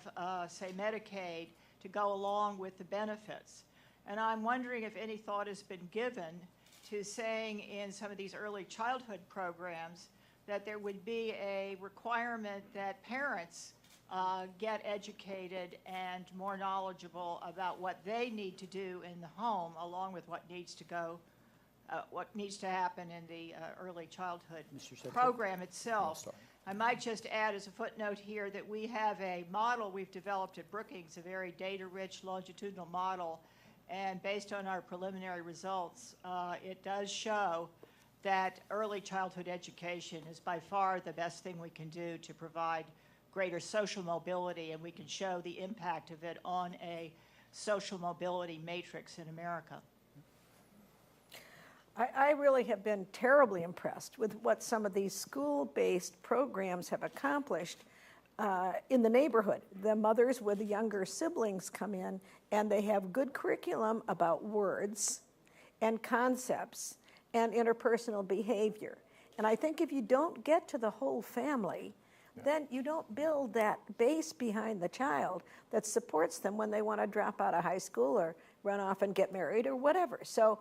say, Medicaid to go along with the benefits. And I'm wondering if any thought has been given to saying in some of these early childhood programs that there would be a requirement that parents get educated and more knowledgeable about what they need to do in the home, along with what needs to happen in the early childhood program itself. I might just add as a footnote here that we have a model we've developed at Brookings, a very data-rich longitudinal model, and based on our preliminary results, it does show that early childhood education is by far the best thing we can do to provide greater social mobility, and we can show the impact of it on a social mobility matrix in America. I really have been terribly impressed with what some of these school-based programs have accomplished in the neighborhood. The mothers with the younger siblings come in, and they have good curriculum about words and concepts and interpersonal behavior. And I think if you don't get to the whole family, then you don't build that base behind the child that supports them when they want to drop out of high school or run off and get married or whatever. So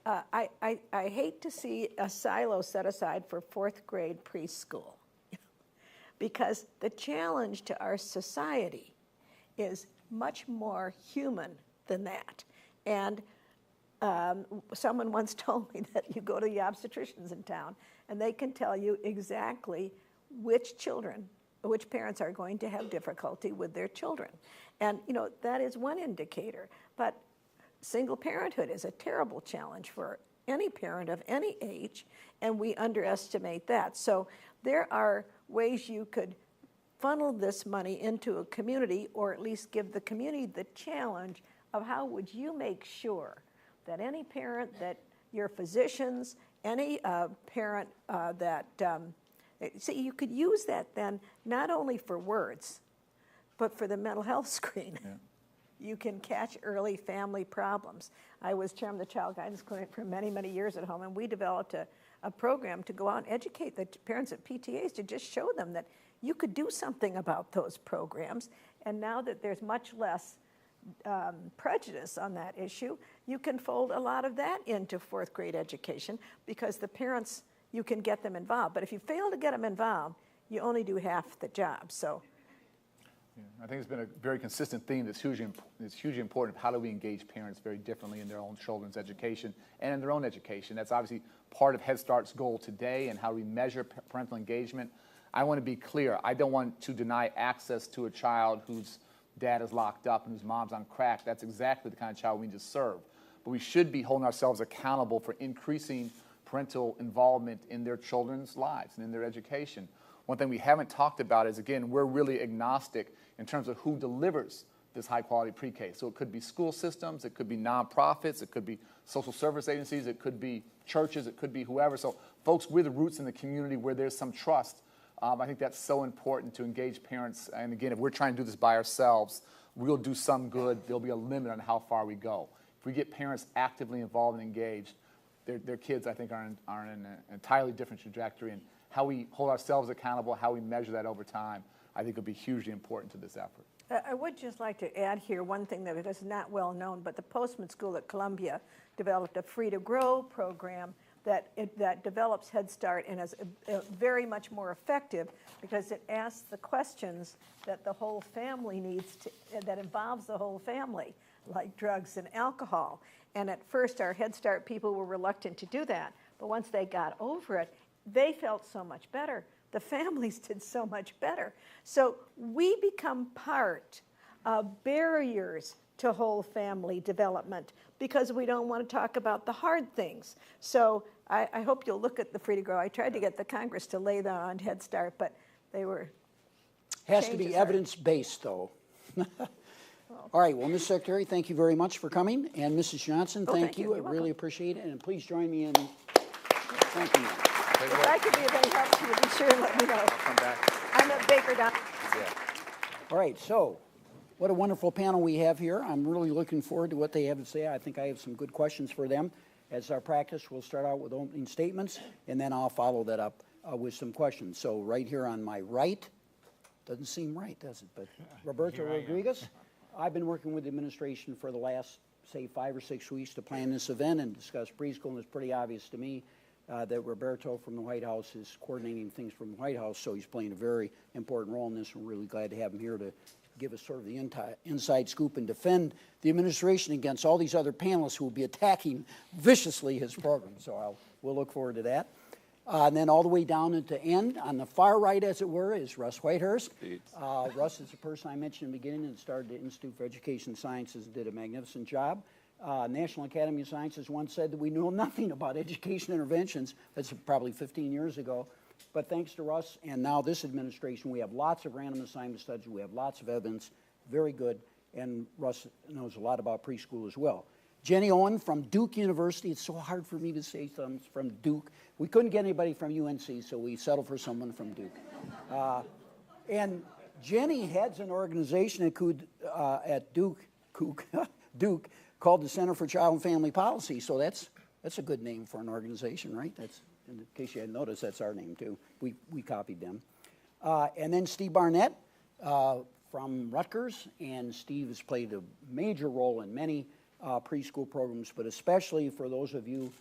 I hate to see a silo set aside for fourth grade preschool because the challenge to our society is much more human than that. And someone once told me that you go to the obstetricians in town and they can tell you exactly which parents are going to have difficulty with their children. And, that is one indicator. But single parenthood is a terrible challenge for any parent of any age, and we underestimate that. So there are ways you could funnel this money into a community, or at least give the community the challenge of how would you make sure that any parent, that your physicians, any parent see, you could use that then not only for words, but for the mental health screen. Yeah. You can catch early family problems. I was chairman of the Child Guidance Clinic for many, many years at home, and we developed a program to go out and educate the parents at PTAs to just show them that you could do something about those programs. And now that there's much less prejudice on that issue, you can fold a lot of that into fourth grade education because the parents, you can get them involved. But if you fail to get them involved, you only do half the job. So. Yeah, I think it's been a very consistent theme that's hugely important. How do we engage parents very differently in their own children's education and in their own education? That's obviously part of Head Start's goal today and how we measure parental engagement. I want to be clear. I don't want to deny access to a child whose dad is locked up and whose mom's on crack. That's exactly the kind of child we need to serve. But we should be holding ourselves accountable for increasing parental involvement in their children's lives and in their education. One thing we haven't talked about is, again, we're really agnostic in terms of who delivers this high-quality pre-K. So it could be school systems, it could be nonprofits, it could be social service agencies, it could be churches, it could be whoever. So folks, we're the roots in the community where there's some trust. I think that's so important to engage parents. And again, if we're trying to do this by ourselves, we'll do some good. There'll be a limit on how far we go. If we get parents actively involved and engaged, their kids, I think, are in an entirely different trajectory. And how we hold ourselves accountable, how we measure that over time, I think will be hugely important to this effort. I would just like to add here one thing that is not well known, but the Postman School at Columbia developed a Free to Grow program that develops Head Start and is very much more effective because it asks the questions that the whole family needs to, that involves the whole family, like drugs and alcohol. And at first our Head Start people were reluctant to do that, but once they got over it, they felt so much better. The families did so much better. So we become part of barriers to whole family development because we don't want to talk about the hard things. So I hope you'll look at the Free to Grow. I tried to get the Congress to lay that on Head Start, but they were Has to be changes are- evidence-based, though. All right, well, Ms. Secretary, thank you very much for coming, and Mrs. Johnson, Oh, thank thank you. you. I You're really welcome. appreciate it, and please join me in thanking you. If I could be of any help to you, be sure and let me know. Come back. I'm at Baker Dot. Yeah. All right, so what a wonderful panel we have here. I'm really looking forward to what they have to say. I think I have some good questions for them. As our practice, we'll start out with opening statements, and then I'll follow that up with some questions. So right here on my right, doesn't seem right, does it? But Roberto Rodriguez. I've been working with the administration for the last, say, 5 or 6 weeks to plan this event and discuss preschool, and it's pretty obvious to me that Roberto from the White House is coordinating things from the White House, so he's playing a very important role in this. We're really glad to have him here to give us sort of the inside scoop and defend the administration against all these other panelists who will be attacking viciously his program. So we'll look forward to that. And then all the way down at the end, on the far right, as it were, is Russ Whitehurst. Russ is the person I mentioned in the beginning that started the Institute for Education Sciences and did a magnificent job. National Academy of Sciences once said that we know nothing about education interventions. That's probably 15 years ago. But thanks to Russ and now this administration, we have lots of random assignment studies. We have lots of evidence. Very good. And Russ knows a lot about preschool as well. Jenny Owen from Duke University. It's so hard for me to say something from Duke. We couldn't get anybody from UNC, so we settled for someone from Duke. And Jenny heads an organization at Duke called the Center for Child and Family Policy. So that's a good name for an organization, right? That's, in case you hadn't noticed, that's our name too. We copied them. And then Steve Barnett from Rutgers, and Steve has played a major role in many preschool programs, but especially for those of you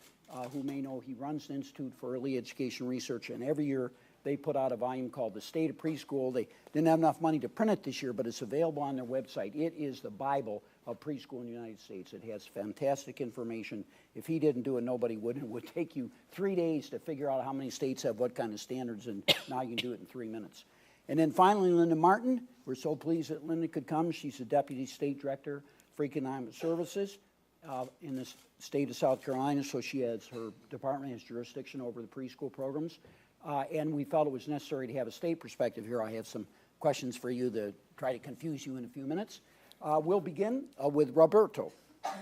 who may know, he runs the Institute for Early Education Research, and every year they put out a volume called The State of Preschool. They didn't have enough money to print it this year, but it's available on their website. It is the Bible of preschool in the United States. It has fantastic information. If he didn't do it, nobody would. It would take you 3 days to figure out how many states have what kind of standards, and now you can do it in 3 minutes. And then finally, Linda Martin. We're so pleased that Linda could come. She's the Deputy State Director for Economic Services in the state of South Carolina, so her department has jurisdiction over the preschool programs. And we felt it was necessary to have a state perspective here. I have some questions for you to try to confuse you in a few minutes. We'll begin with Roberto.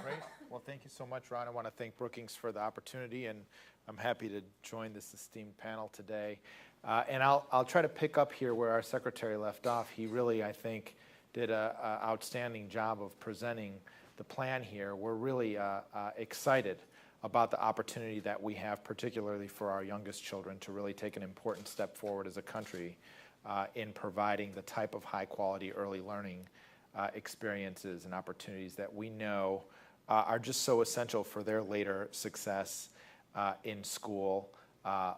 Great. Well, thank you so much, Ron. I want to thank Brookings for the opportunity, and I'm happy to join this esteemed panel today. And I'll try to pick up here where our secretary left off. He really, I think, did an outstanding job of presenting the plan here. We're really excited about the opportunity that we have, particularly for our youngest children, to really take an important step forward as a country in providing the type of high-quality early learning experiences and opportunities that we know are just so essential for their later success in school,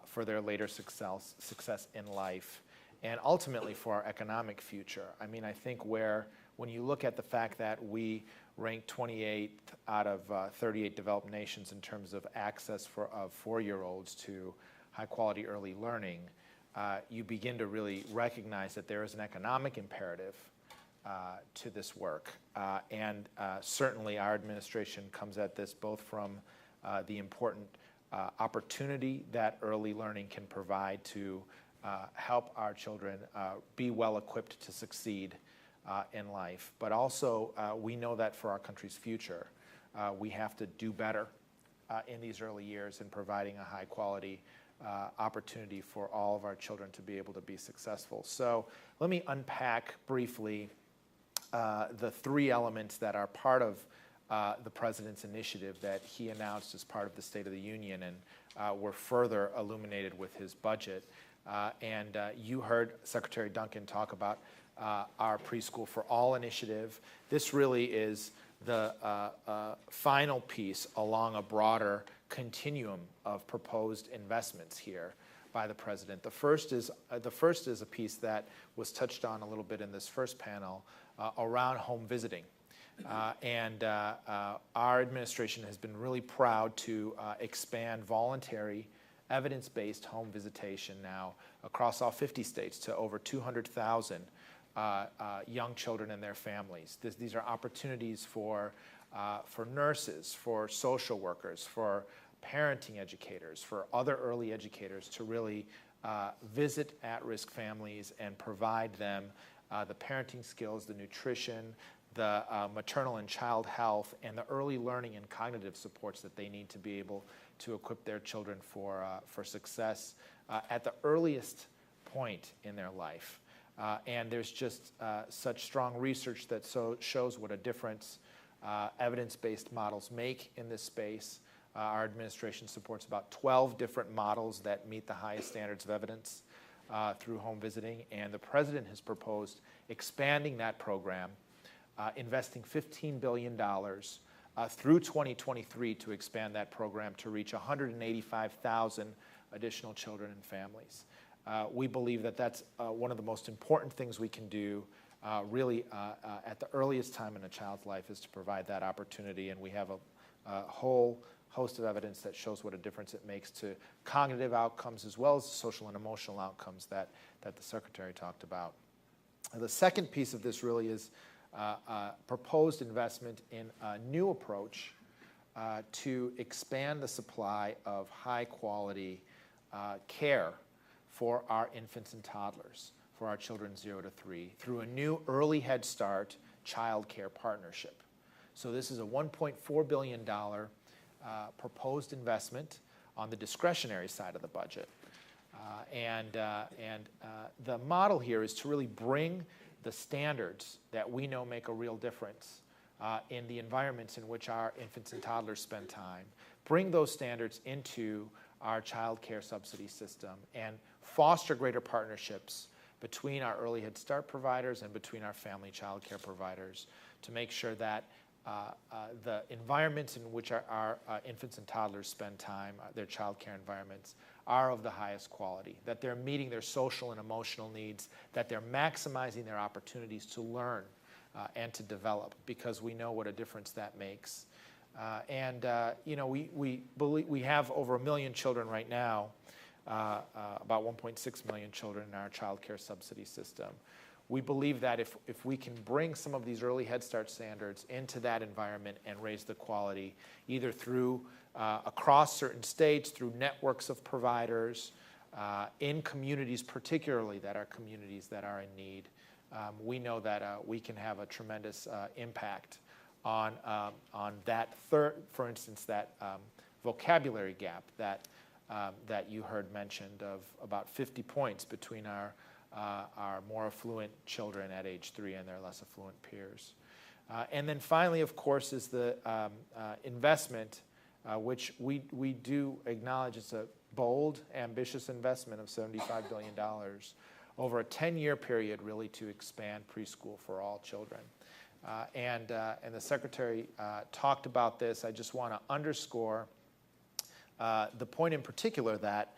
for their later success in life, and ultimately for our economic future. I mean, I think when you look at the fact that we rank 28th out of 38 developed nations in terms of access of 4-year-olds to high-quality early learning, you begin to really recognize that there is an economic imperative to this work. And certainly our administration comes at this both from the important opportunity that early learning can provide to help our children be well equipped to succeed in life. But also, we know that for our country's future, we have to do better in these early years in providing a high quality opportunity for all of our children to be able to be successful. So let me unpack briefly the 3 elements that are part of the President's initiative that he announced as part of the State of the Union and were further illuminated with his budget. And you heard Secretary Duncan talk about our Preschool for All initiative. This really is the final piece along a broader continuum of proposed investments here by the President. The first is a piece that was touched on a little bit in this first panel around home visiting. And our administration has been really proud to expand voluntary evidence-based home visitation now across all 50 states to over 200,000 young children and their families. These are opportunities for nurses, for social workers, for parenting educators, for other early educators to really visit at-risk families and provide them the parenting skills, the nutrition, the maternal and child health, and the early learning and cognitive supports that they need to be able to equip their children for success at the earliest point in their life. And there's just such strong research that shows what a difference evidence-based models make in this space. Our administration supports about 12 different models that meet the highest standards of evidence through home visiting, and the president has proposed expanding that program, investing $15 billion through 2023 to expand that program to reach 185,000 additional children and families. We believe that that's one of the most important things we can do really at the earliest time in a child's life, is to provide that opportunity, and we have a whole host of evidence that shows what a difference it makes to cognitive outcomes as well as social and emotional outcomes that the Secretary talked about. The second piece of this really is proposed investment in a new approach to expand the supply of high-quality care for our infants and toddlers, for our children 0 to 3, through a new Early Head Start child care partnership. So this is a $1.4 billion proposed investment on the discretionary side of the budget. The model here is to really bring the standards that we know make a real difference in the environments in which our infants and toddlers spend time, bring those standards into our child care subsidy system, and foster greater partnerships between our Early Head Start providers and between our family child care providers to make sure that the environments in which our infants and toddlers spend time, their child care environments, are of the highest quality, that they're meeting their social and emotional needs, that they're maximizing their opportunities to learn and to develop, because we know what a difference that makes. You know, we believe we have over 1 million children right now, about 1.6 million children in our child care subsidy system. We believe that if we can bring some of these early Head Start standards into that environment and raise the quality, either through across certain states, through networks of providers, in communities particularly that are communities that are in need, we know that we can have a tremendous impact on that for instance, that vocabulary gap that you heard mentioned of about 50 points between our more affluent children at age 3 and their less affluent peers. And then finally, of course, is the investment, which we do acknowledge is a bold, ambitious investment of $75 billion over a 10-year period, really, to expand preschool for all children. And the Secretary talked about this. I just want to underscore the point in particular that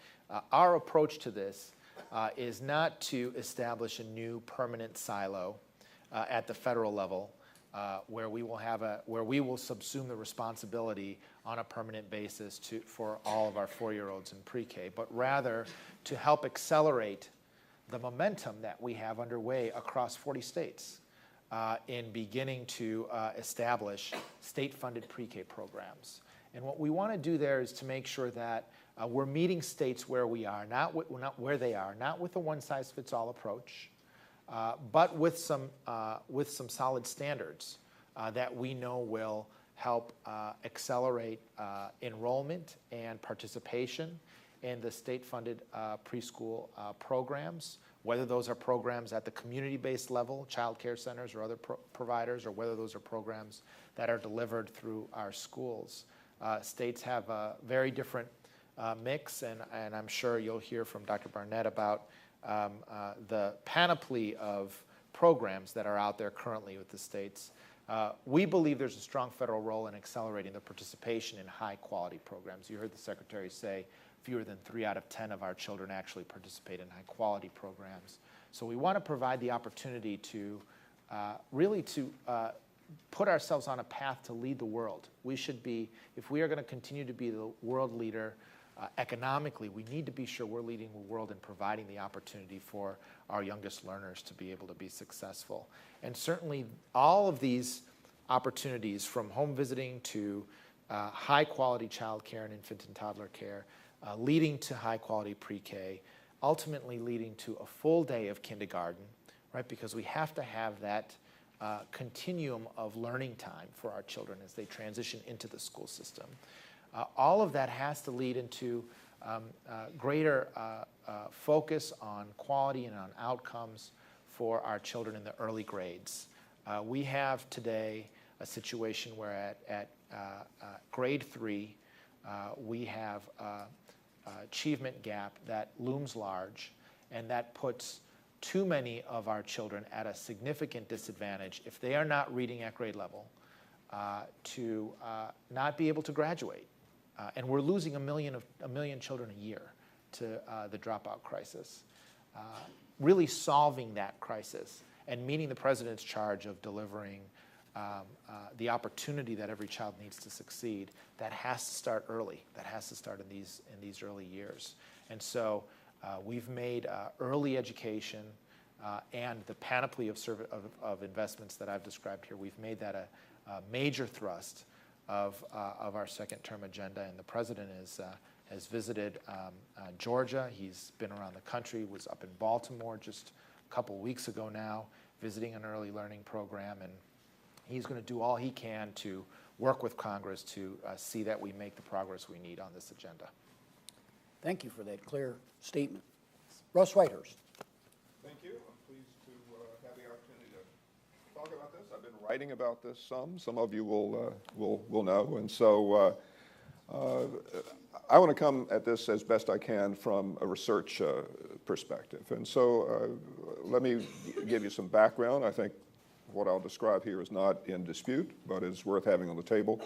our approach to this is not to establish a new permanent silo at the federal level where we will subsume the responsibility on a permanent basis for all of our 4-year-olds in pre-K, but rather to help accelerate the momentum that we have underway across 40 states in beginning to establish state-funded pre-K programs. And what we want to do there is to make sure that we're meeting states where we are, not where they are, not with a one-size-fits-all approach, but with some solid standards that we know will help accelerate enrollment and participation in the state-funded preschool programs, whether those are programs at the community-based level, child care centers or other providers, or whether those are programs that are delivered through our schools. States have a very different mix, and I'm sure you'll hear from Dr. Barnett about the panoply of programs that are out there currently with the states. We believe there's a strong federal role in accelerating the participation in high-quality programs. You heard the Secretary say fewer than 3 out of 10 of our children actually participate in high-quality programs. So we want to provide the opportunity to really put ourselves on a path to lead the world. We should be, if we are going to continue to be the world leader economically, we need to be sure we're leading the world in providing the opportunity for our youngest learners to be able to be successful. And certainly all of these opportunities, from home visiting to high-quality child care and infant and toddler care, leading to high-quality pre-K, ultimately leading to a full day of kindergarten, right? Because we have to have that continuum of learning time for our children as they transition into the school system. All of that has to lead into greater focus on quality and on outcomes for our children in the early grades. We have today a situation where at grade 3, we have achievement gap that looms large, and that puts too many of our children at a significant disadvantage if they are not reading at grade level to not be able to graduate. And we're losing a million children a year to the dropout crisis. Really solving that crisis and meeting the president's charge of delivering the opportunity that every child needs to succeed, that has to start early. That has to start in these early years. And so we've made early education and the panoply of investments that I've described here, we've made that a major thrust of our second-term agenda. And the president has visited Georgia. He's been around the country, was up in Baltimore just a couple weeks ago now, visiting an early learning program. And he's going to do all he can to work with Congress to see that we make the progress we need on this agenda. Thank you for that clear statement. Russ Whitehurst. Thank you. I'm pleased to have the opportunity to talk about this. I've been writing about this some. Some of you will know. And so I want to come at this as best I can from a research perspective. And so let me give you some background. I think what I'll describe here is not in dispute, but is worth having on the table.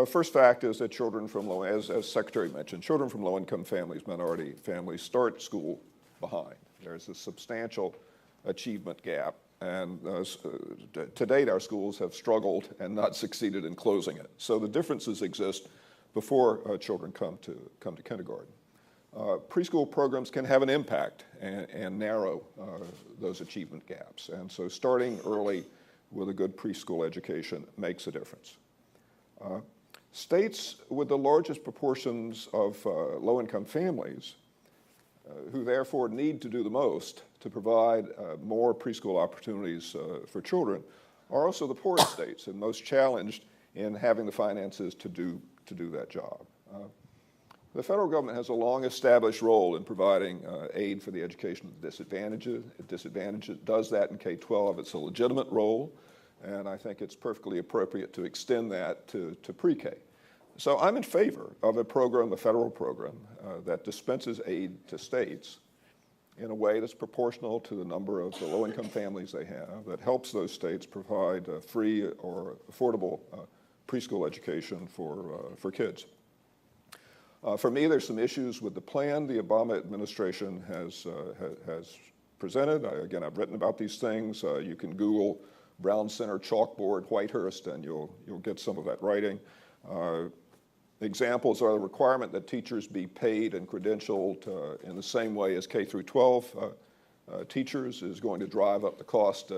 First fact is that children from as Secretary mentioned, children from low-income families, minority families, start school behind. There's a substantial achievement gap, and to date our schools have struggled and not succeeded in closing it. So the differences exist before children come to kindergarten. Preschool programs can have an impact and narrow those achievement gaps, and so starting early with a good preschool education makes a difference. States with the largest proportions of low-income families, who therefore need to do the most to provide more preschool opportunities for children, are also the poorest states and most challenged in having the finances to do that job. The federal government has a long-established role in providing aid for the education of the disadvantaged. It does that in K-12. It's a legitimate role, and I think it's perfectly appropriate to extend that to pre-K. So I'm in favor of a federal program, that dispenses aid to states in a way that's proportional to the number of the low-income families they have, that helps those states provide free or affordable preschool education for kids. For me, there's some issues with the plan the Obama administration has presented. Again, I've written about these things. You can Google Brown Center chalkboard Whitehurst, and you'll get some of that writing. Examples are the requirement that teachers be paid and credentialed in the same way as K through 12 teachers is going to drive up the cost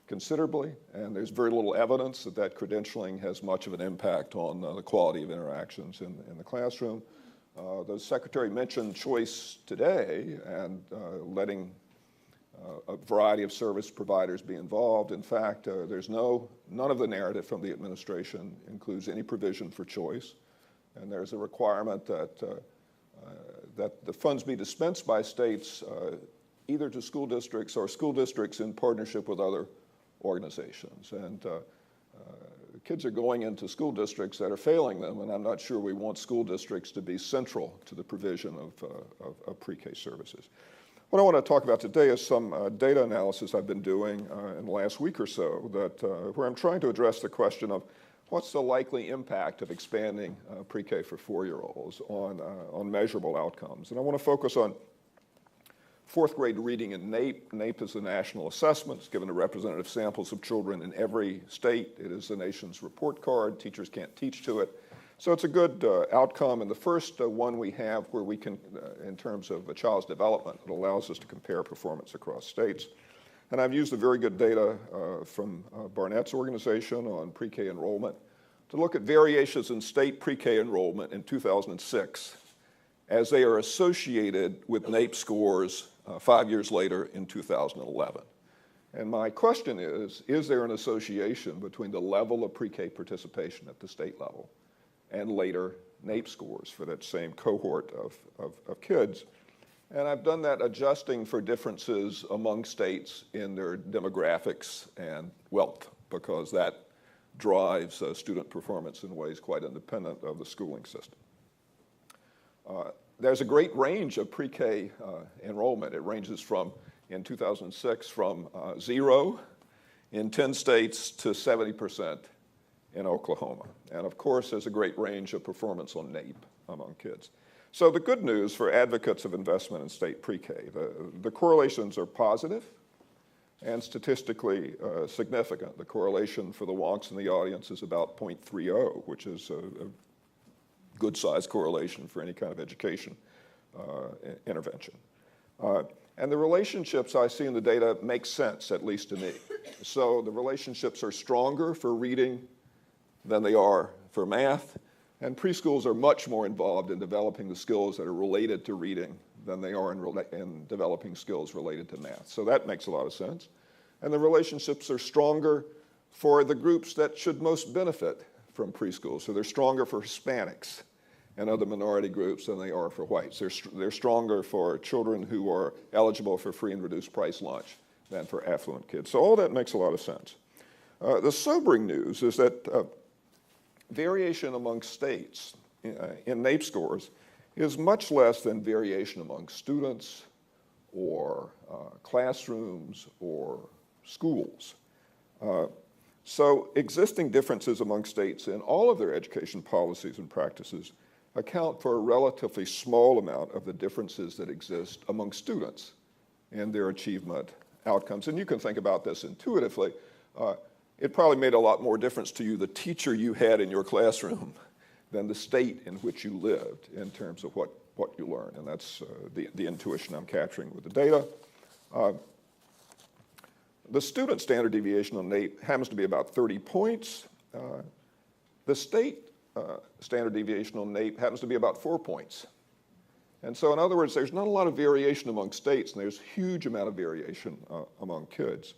considerably, and there's very little evidence that credentialing has much of an impact on the quality of interactions in the classroom. The Secretary mentioned choice today and letting a variety of service providers be involved. In fact, there's none of the narrative from the administration includes any provision for choice, and there's a requirement that the funds be dispensed by states either to school districts or school districts in partnership with other organizations. And kids are going into school districts that are failing them, and I'm not sure we want school districts to be central to the provision of pre-K services. What I want to talk about today is some data analysis I've been doing in the last week or so where I'm trying to address the question of what's the likely impact of expanding pre-K for 4-year-olds on measurable outcomes. And I want to focus on fourth grade reading in NAEP. NAEP is a national assessment. It's given to representative samples of children in every state. It is the nation's report card. Teachers can't teach to it. So it's a good outcome. And the first one we have where we can, in terms of a child's development, it allows us to compare performance across states. And I've used the very good data from Barnett's organization on pre-K enrollment to look at variations in state pre-K enrollment in 2006 as they are associated with NAEP scores 5 years later in 2011. And my question is there an association between the level of pre-K participation at the state level and later NAEP scores for that same cohort of kids? And I've done that adjusting for differences among states in their demographics and wealth, because that drives student performance in ways quite independent of the schooling system. There's a great range of pre-K enrollment. It ranges from, in 2006, from 0 in 10 states to 70% in Oklahoma. And of course, there's a great range of performance on NAEP among kids. So the good news for advocates of investment in state pre-K, the correlations are positive and statistically significant. The correlation for the wonks in the audience is about 0.30, which is a good-sized correlation for any kind of education intervention. And the relationships I see in the data make sense, at least to me. So the relationships are stronger for reading than they are for math, and preschools are much more involved in developing the skills that are related to reading than they are in developing skills related to math. So that makes a lot of sense. And the relationships are stronger for the groups that should most benefit from preschool. So they're stronger for Hispanics and other minority groups than they are for whites. They're stronger for children who are eligible for free and reduced price lunch than for affluent kids. So all that makes a lot of sense. The sobering news is that variation among states in NAEP scores is much less than variation among students or classrooms or schools. So existing differences among states in all of their education policies and practices account for a relatively small amount of the differences that exist among students in their achievement outcomes. And you can think about this intuitively. It probably made a lot more difference to you the teacher you had in your classroom than the state in which you lived in terms of what you learned. And that's the intuition I'm capturing with the data. The student standard deviation on NAEP happens to be about 30 points. The state standard deviation on NAEP happens to be about 4 points. And so in other words, there's not a lot of variation among states, and there's a huge amount of variation among kids.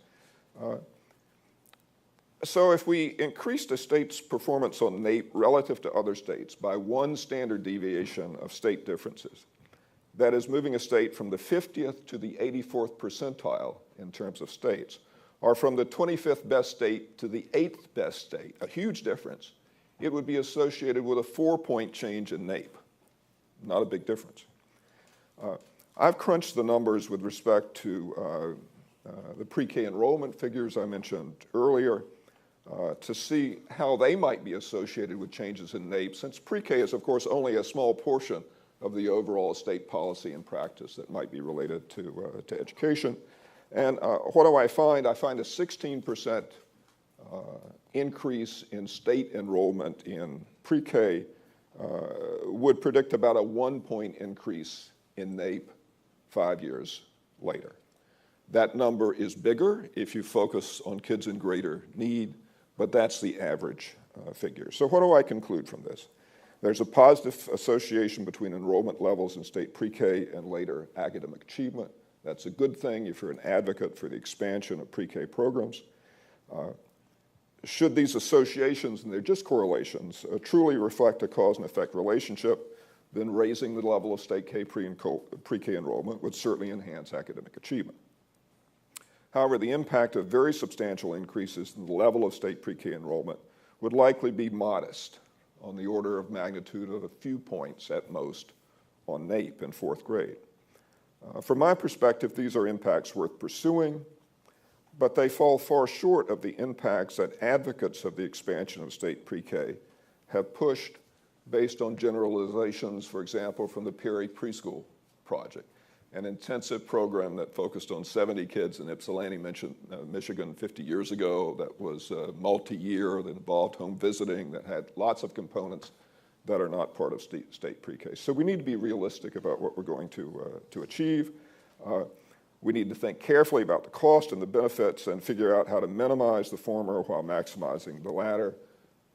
So if we increase the state's performance on NAEP relative to other states by 1 standard deviation of state differences, that is moving a state from the 50th to the 84th percentile in terms of states, or from the 25th best state to the 8th best state, a huge difference, it would be associated with a 4-point change in NAEP. Not a big difference. I've crunched the numbers with respect to the pre-K enrollment figures I mentioned earlier to see how they might be associated with changes in NAEP, since pre-K is, of course, only a small portion of the overall state policy and practice that might be related to education. And what do I find? I find a 16% increase in state enrollment in pre-K would predict about a 1-point increase in NAEP 5 years later. That number is bigger if you focus on kids in greater need, but that's the average figure. So what do I conclude from this? There's a positive association between enrollment levels in state pre-K and later academic achievement. That's a good thing if you're an advocate for the expansion of pre-K programs. Should these associations, and they're just correlations, truly reflect a cause and effect relationship, then raising the level of state pre-K enrollment would certainly enhance academic achievement. However, the impact of very substantial increases in the level of state pre-K enrollment would likely be modest, on the order of magnitude of a few points at most on NAEP in 4th grade. From my perspective, these are impacts worth pursuing, but they fall far short of the impacts that advocates of the expansion of state pre-K have pushed based on generalizations, for example, from the Perry Preschool Project, an intensive program that focused on 70 kids in Ypsilanti, Michigan 50 years ago, that was multi-year, that involved home visiting, that had lots of components that are not part of state pre-K. So we need to be realistic about what we're going to achieve. We need to think carefully about the cost and the benefits and figure out how to minimize the former while maximizing the latter.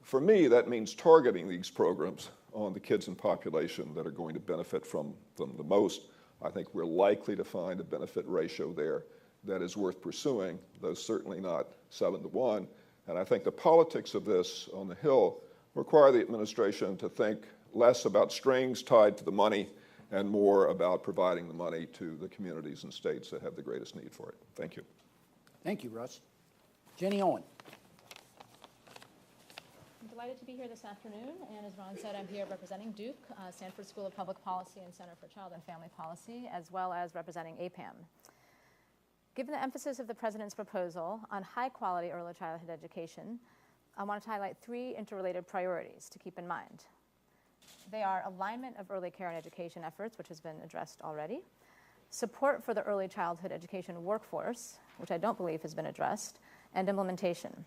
For me, that means targeting these programs on the kids in population that are going to benefit from them the most. I think we're likely to find a benefit ratio there that is worth pursuing, though certainly not 7-to-1. And I think the politics of this on the Hill require the administration to think less about strings tied to the money and more about providing the money to the communities and states that have the greatest need for it. Thank you. Thank you, Russ. Jenny Owen. I'm delighted to be here this afternoon, and as Ron said, I'm here representing Duke, Stanford School of Public Policy and Center for Child and Family Policy, as well as representing APAM. Given the emphasis of the President's proposal on high-quality early childhood education, I want to highlight 3 interrelated priorities to keep in mind. They are alignment of early care and education efforts, which has been addressed already, support for the early childhood education workforce, which I don't believe has been addressed, and implementation.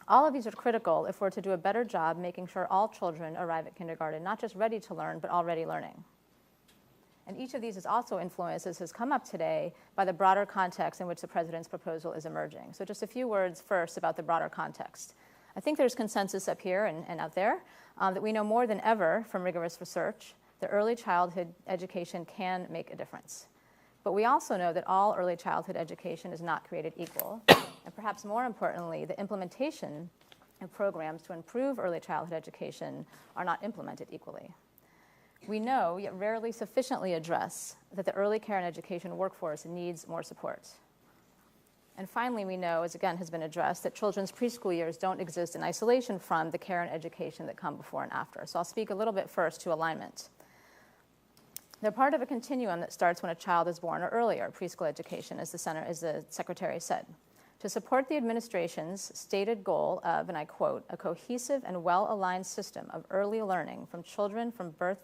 All of these are critical if we're to do a better job making sure all children arrive at kindergarten, not just ready to learn, but already learning. And each of these is also influenced, as has come up today, by the broader context in which the President's proposal is emerging. So just a few words first about the broader context. I think there's consensus up here and out there that we know more than ever from rigorous research that early childhood education can make a difference. But we also know that all early childhood education is not created equal. And perhaps more importantly, the implementation of programs to improve early childhood education are not implemented equally. We know, yet rarely sufficiently address, that the early care and education workforce needs more support. And finally, we know, as again has been addressed, that children's preschool years don't exist in isolation from the care and education that come before and after. So I'll speak a little bit first to alignment. They're part of a continuum that starts when a child is born or earlier, preschool education, as the Secretary said. To support the administration's stated goal of, and I quote, a cohesive and well-aligned system of early learning for children from birth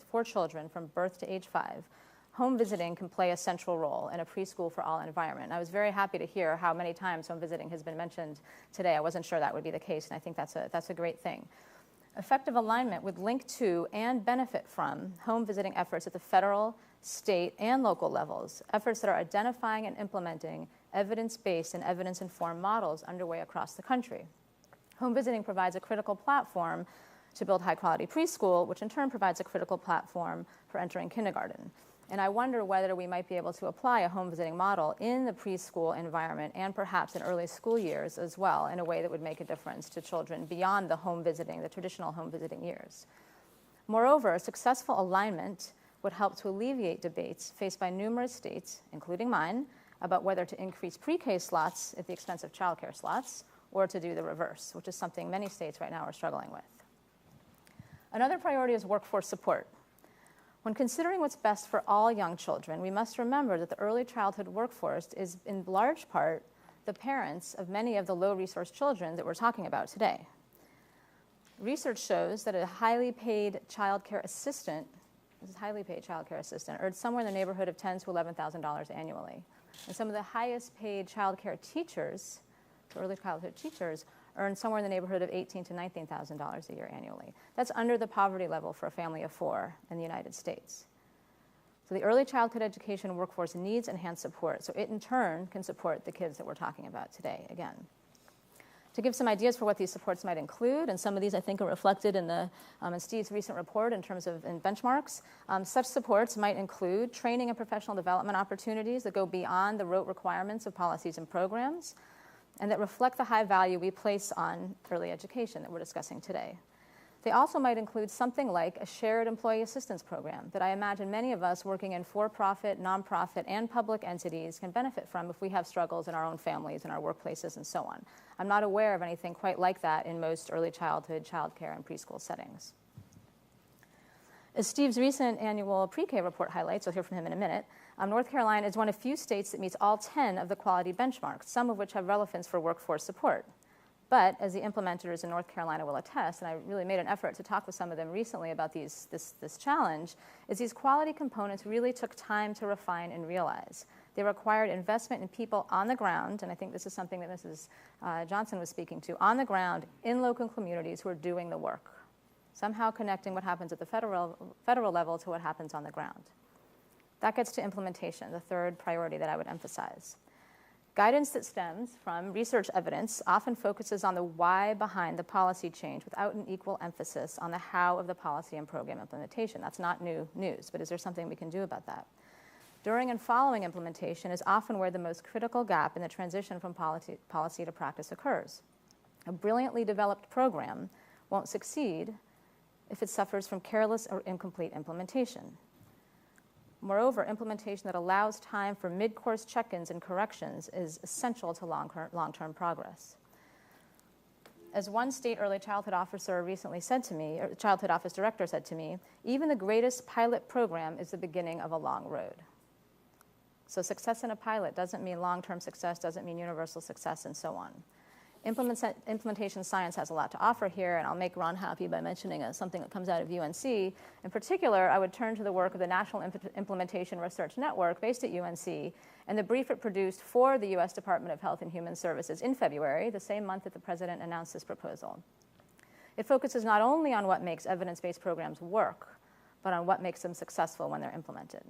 to age 5, home visiting can play a central role in a preschool for all environment. And I was very happy to hear how many times home visiting has been mentioned today. I wasn't sure that would be the case, and I think that's a great thing. Effective alignment would link to and benefit from home visiting efforts at the federal, state, and local levels, efforts that are identifying and implementing evidence-based and evidence-informed models underway across the country. Home visiting provides a critical platform to build high-quality preschool, which in turn provides a critical platform for entering kindergarten. And I wonder whether we might be able to apply a home visiting model in the preschool environment and perhaps in early school years as well in a way that would make a difference to children beyond the home visiting, the traditional home visiting years. Moreover, successful alignment would help to alleviate debates faced by numerous states, including mine, about whether to increase pre-K slots at the expense of childcare slots or to do the reverse, which is something many states right now are struggling with. Another priority is workforce support. When considering what's best for all young children, we must remember that the early childhood workforce is in large part the parents of many of the low-resource children that we're talking about today. Research shows that a highly paid childcare assistant earns somewhere in the neighborhood of $10,000 to $11,000 annually. And some of the highest paid childcare teachers, early childhood teachers, earn somewhere in the neighborhood of $18,000 to $19,000 a year annually. That's under the poverty level for a family of 4 in the United States. So the early childhood education workforce needs enhanced support, so it in turn can support the kids that we're talking about today again. To give some ideas for what these supports might include, and some of these I think are reflected in in Steve's recent report in terms of benchmarks, such supports might include training and professional development opportunities that go beyond the rote requirements of policies and programs, and that reflect the high value we place on early education that we're discussing today. They also might include something like a shared employee assistance program that I imagine many of us working in for-profit, nonprofit, and public entities can benefit from if we have struggles in our own families, in our workplaces, and so on. I'm not aware of anything quite like that in most early childhood, childcare, and preschool settings. As Steve's recent annual pre-K report highlights, you'll hear from him in a minute, North Carolina is one of few states that meets all 10 of the quality benchmarks, some of which have relevance for workforce support. But as the implementers in North Carolina will attest, and I really made an effort to talk with some of them recently about this challenge, is these quality components really took time to refine and realize. They required investment in people on the ground, and I think this is something that Mrs. Johnson was speaking to, on the ground in local communities who are doing the work, somehow connecting what happens at the federal level to what happens on the ground. That gets to implementation, the third priority that I would emphasize. Guidance that stems from research evidence often focuses on the why behind the policy change without an equal emphasis on the how of the policy and program implementation. That's not new news, but is there something we can do about that? During and following implementation is often where the most critical gap in the transition from policy to practice occurs. A brilliantly developed program won't succeed if it suffers from careless or incomplete implementation. Moreover, implementation that allows time for mid-course check-ins and corrections is essential to long-term progress. As one state early childhood officer recently said to me, or childhood office director said to me, even the greatest pilot program is the beginning of a long road. So success in a pilot doesn't mean long-term success, doesn't mean universal success, and so on. Implementation science has a lot to offer here, and I'll make Ron happy by mentioning something that comes out of UNC. In particular, I would turn to the work of the National Implementation Research Network based at UNC, and the brief it produced for the U.S. Department of Health and Human Services in February, the same month that the president announced this proposal. It focuses not only on what makes evidence-based programs work, but on what makes them successful when they're implemented.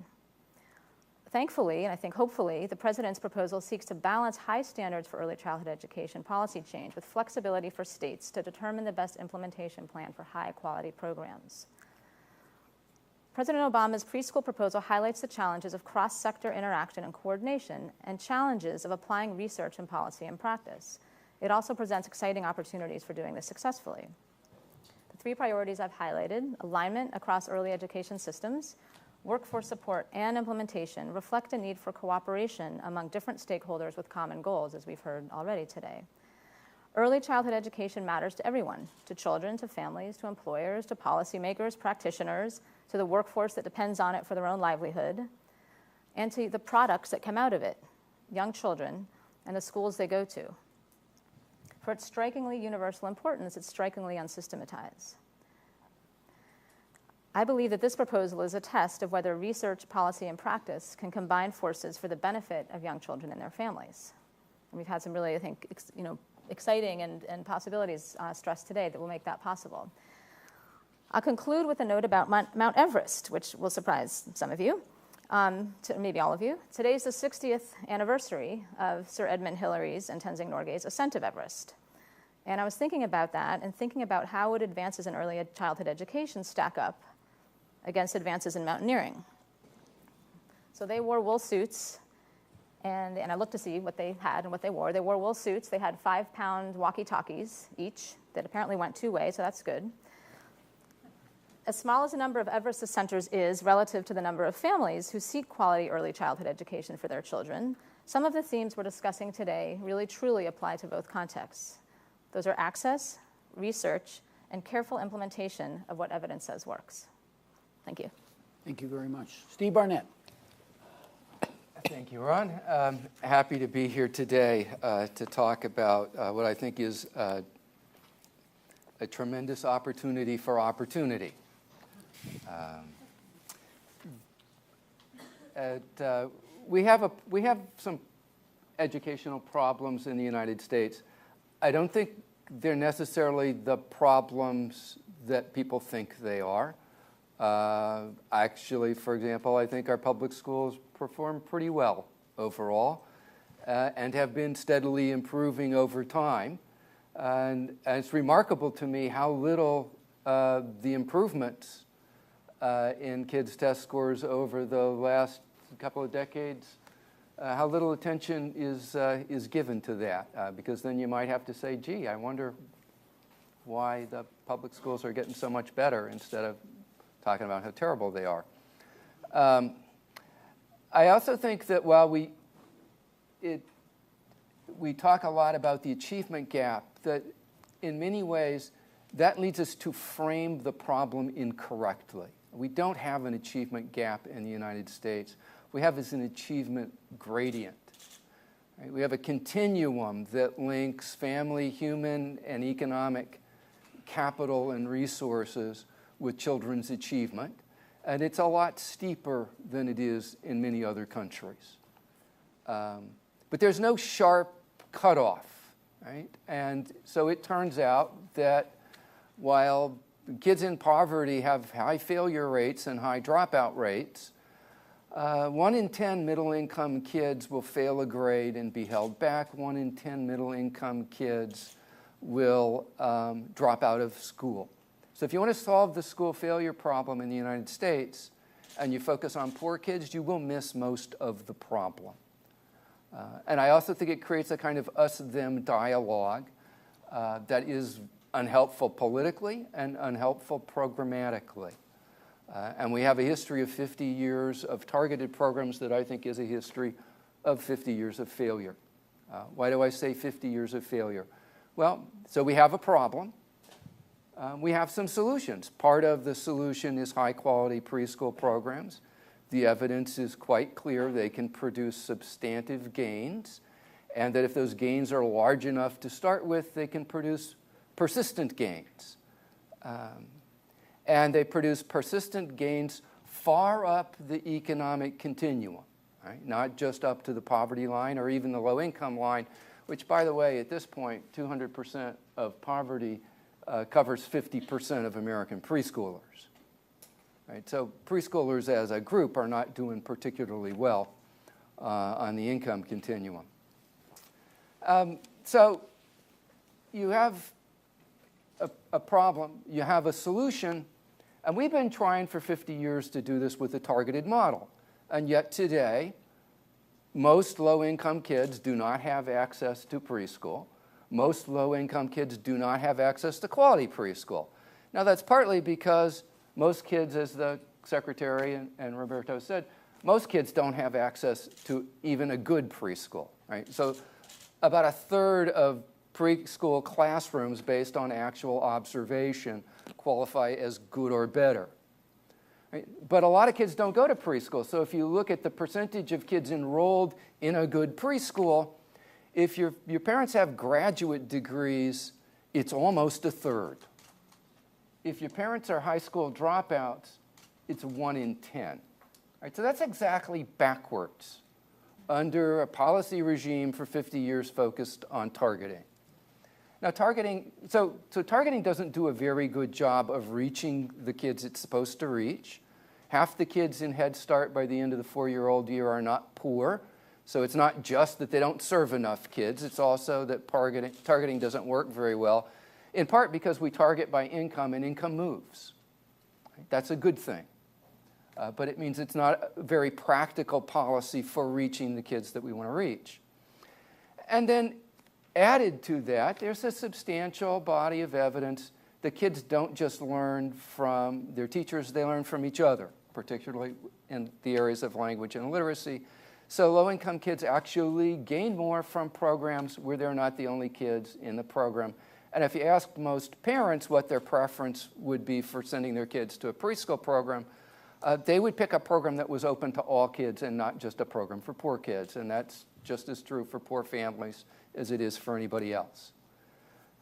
Thankfully, and I think hopefully, the president's proposal seeks to balance high standards for early childhood education policy change with flexibility for states to determine the best implementation plan for high-quality programs. President Obama's preschool proposal highlights the challenges of cross-sector interaction and coordination and challenges of applying research and policy in practice. It also presents exciting opportunities for doing this successfully. The three priorities I've highlighted, alignment across early education systems, workforce support, and implementation reflect a need for cooperation among different stakeholders with common goals, as we've heard already today. Early childhood education matters to everyone, to children, to families, to employers, to policymakers, practitioners, to the workforce that depends on it for their own livelihood, and to the products that come out of it, young children, and the schools they go to. For its strikingly universal importance, it's strikingly unsystematized. I believe that this proposal is a test of whether research, policy, and practice can combine forces for the benefit of young children and their families. And we've had some really, I think, exciting and possibilities stressed today that will make that possible. I'll conclude with a note about Mount Everest, which will surprise some of you, maybe all of you. Today's the 60th anniversary of Sir Edmund Hillary's and Tenzing Norgay's ascent of Everest. And I was thinking about that and thinking about how would advances in early childhood education stack up against advances in mountaineering. So they wore wool suits, and I looked to see what they had and what they wore. They wore wool suits. They had 5-pound walkie-talkies each that apparently went two ways, so that's good. As small as the number of Everest ascenters is relative to the number of families who seek quality early childhood education for their children, some of the themes we're discussing today really truly apply to both contexts. Those are access, research, and careful implementation of what evidence says works. Thank you. Thank you very much. Steve Barnett. Thank you, Ron. Happy to be here today to talk about what I think is a tremendous opportunity for opportunity. We have some educational problems in the United States. I don't think they're necessarily the problems that people think they are. Actually, for example, I think our public schools perform pretty well overall and have been steadily improving over time. And it's remarkable to me how little the improvements in kids' test scores over the last couple of decades, how little attention is given to that. Because then you might have to say, gee, I wonder why the public schools are getting so much better instead of talking about how terrible they are. I also think that while we talk a lot about the achievement gap, that in many ways that leads us to frame the problem incorrectly. We don't have an achievement gap in the United States. We have is an achievement gradient. Right? We have a continuum that links family, human, and economic capital and resources with children's achievement, and it's a lot steeper than it is in many other countries. But there's no sharp cutoff, right? And so it turns out that while kids in poverty have high failure rates and high dropout rates, 1 in 10 middle-income kids will fail a grade and be held back. 1 in 10 middle-income kids will drop out of school. So if you want to solve the school failure problem in the United States and you focus on poor kids, you will miss most of the problem. And I also think it creates a kind of us-them dialogue that is unhelpful politically and unhelpful programmatically. And we have a history of 50 years of targeted programs that I think is a history of 50 years of failure. Why do I say 50 years of failure? Well, so we have a problem. We have some solutions. Part of the solution is high-quality preschool programs. The evidence is quite clear they can produce substantive gains, and that if those gains are large enough to start with, they can produce persistent gains. And they produce persistent gains far up the economic continuum, right? Not just up to the poverty line or even the low-income line, which, by the way, at this point, 200% of poverty covers 50% of American preschoolers. Right? So preschoolers as a group are not doing particularly well on the income continuum. So you have a problem, you have a solution, and we've been trying for 50 years to do this with a targeted model. And yet today, most low-income kids do not have access to preschool. Most low-income kids do not have access to quality preschool. Now, that's partly because most kids, as the Secretary and Roberto said, most kids don't have access to even a good preschool, right? So about a third of preschool classrooms, based on actual observation, qualify as good or better. Right? But a lot of kids don't go to preschool. So if you look at the percentage of kids enrolled in a good preschool, if your parents have graduate degrees, it's almost a third. If your parents are high school dropouts, it's 1 in 10. Right? So that's exactly backwards under a policy regime for 50 years focused on targeting. Now, targeting doesn't do a very good job of reaching the kids it's supposed to reach. Half the kids in Head Start by the end of the 4-year-old year are not poor. So it's not just that they don't serve enough kids. It's also that targeting doesn't work very well, in part because we target by income and income moves. That's a good thing. But it means it's not a very practical policy for reaching the kids that we want to reach. And then added to that, there's a substantial body of evidence that kids don't just learn from their teachers, they learn from each other, particularly in the areas of language and literacy. So low-income kids actually gain more from programs where they're not the only kids in the program. And if you ask most parents what their preference would be for sending their kids to a preschool program, they would pick a program that was open to all kids and not just a program for poor kids. And that's just as true for poor families as it is for anybody else.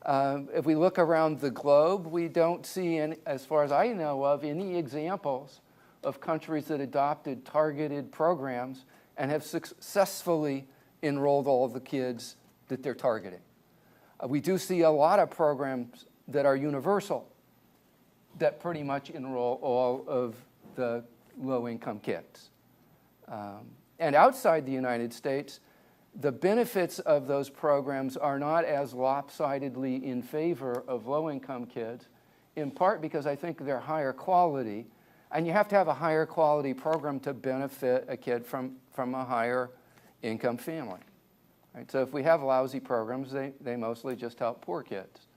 If we look around the globe, we don't see, as far as I know of, any examples of countries that adopted targeted programs and have successfully enrolled all of the kids that they're targeting. We do see a lot of programs that are universal, that pretty much enroll all of the low-income kids. And outside the United States, the benefits of those programs are not as lopsidedly in favor of low-income kids, in part because I think they're higher quality, and you have to have a higher quality program to benefit a kid from a higher income family. Right? So if we have lousy programs, they mostly just help poor kids.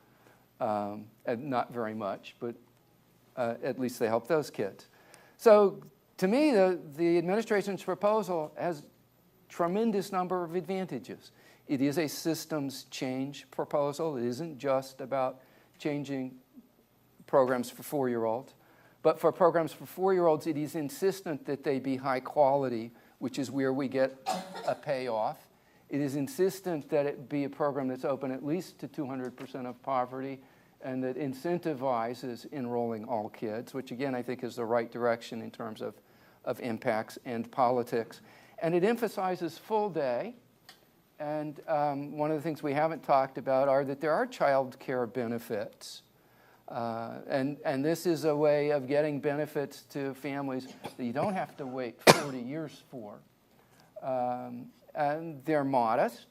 And not very much, but at least they help those kids. So to me, the administration's proposal has tremendous number of advantages. It is a systems change proposal. It isn't just about changing programs for 4-year-olds. But for programs for 4-year-olds, it is insistent that they be high quality, which is where we get a payoff. It is insistent that it be a program that's open at least to 200% of poverty and that incentivizes enrolling all kids, which again I think is the right direction in terms of impacts and politics. And it emphasizes full day. And one of the things we haven't talked about are that there are child care benefits And this is a way of getting benefits to families that you don't have to wait 40 years for. And they're modest,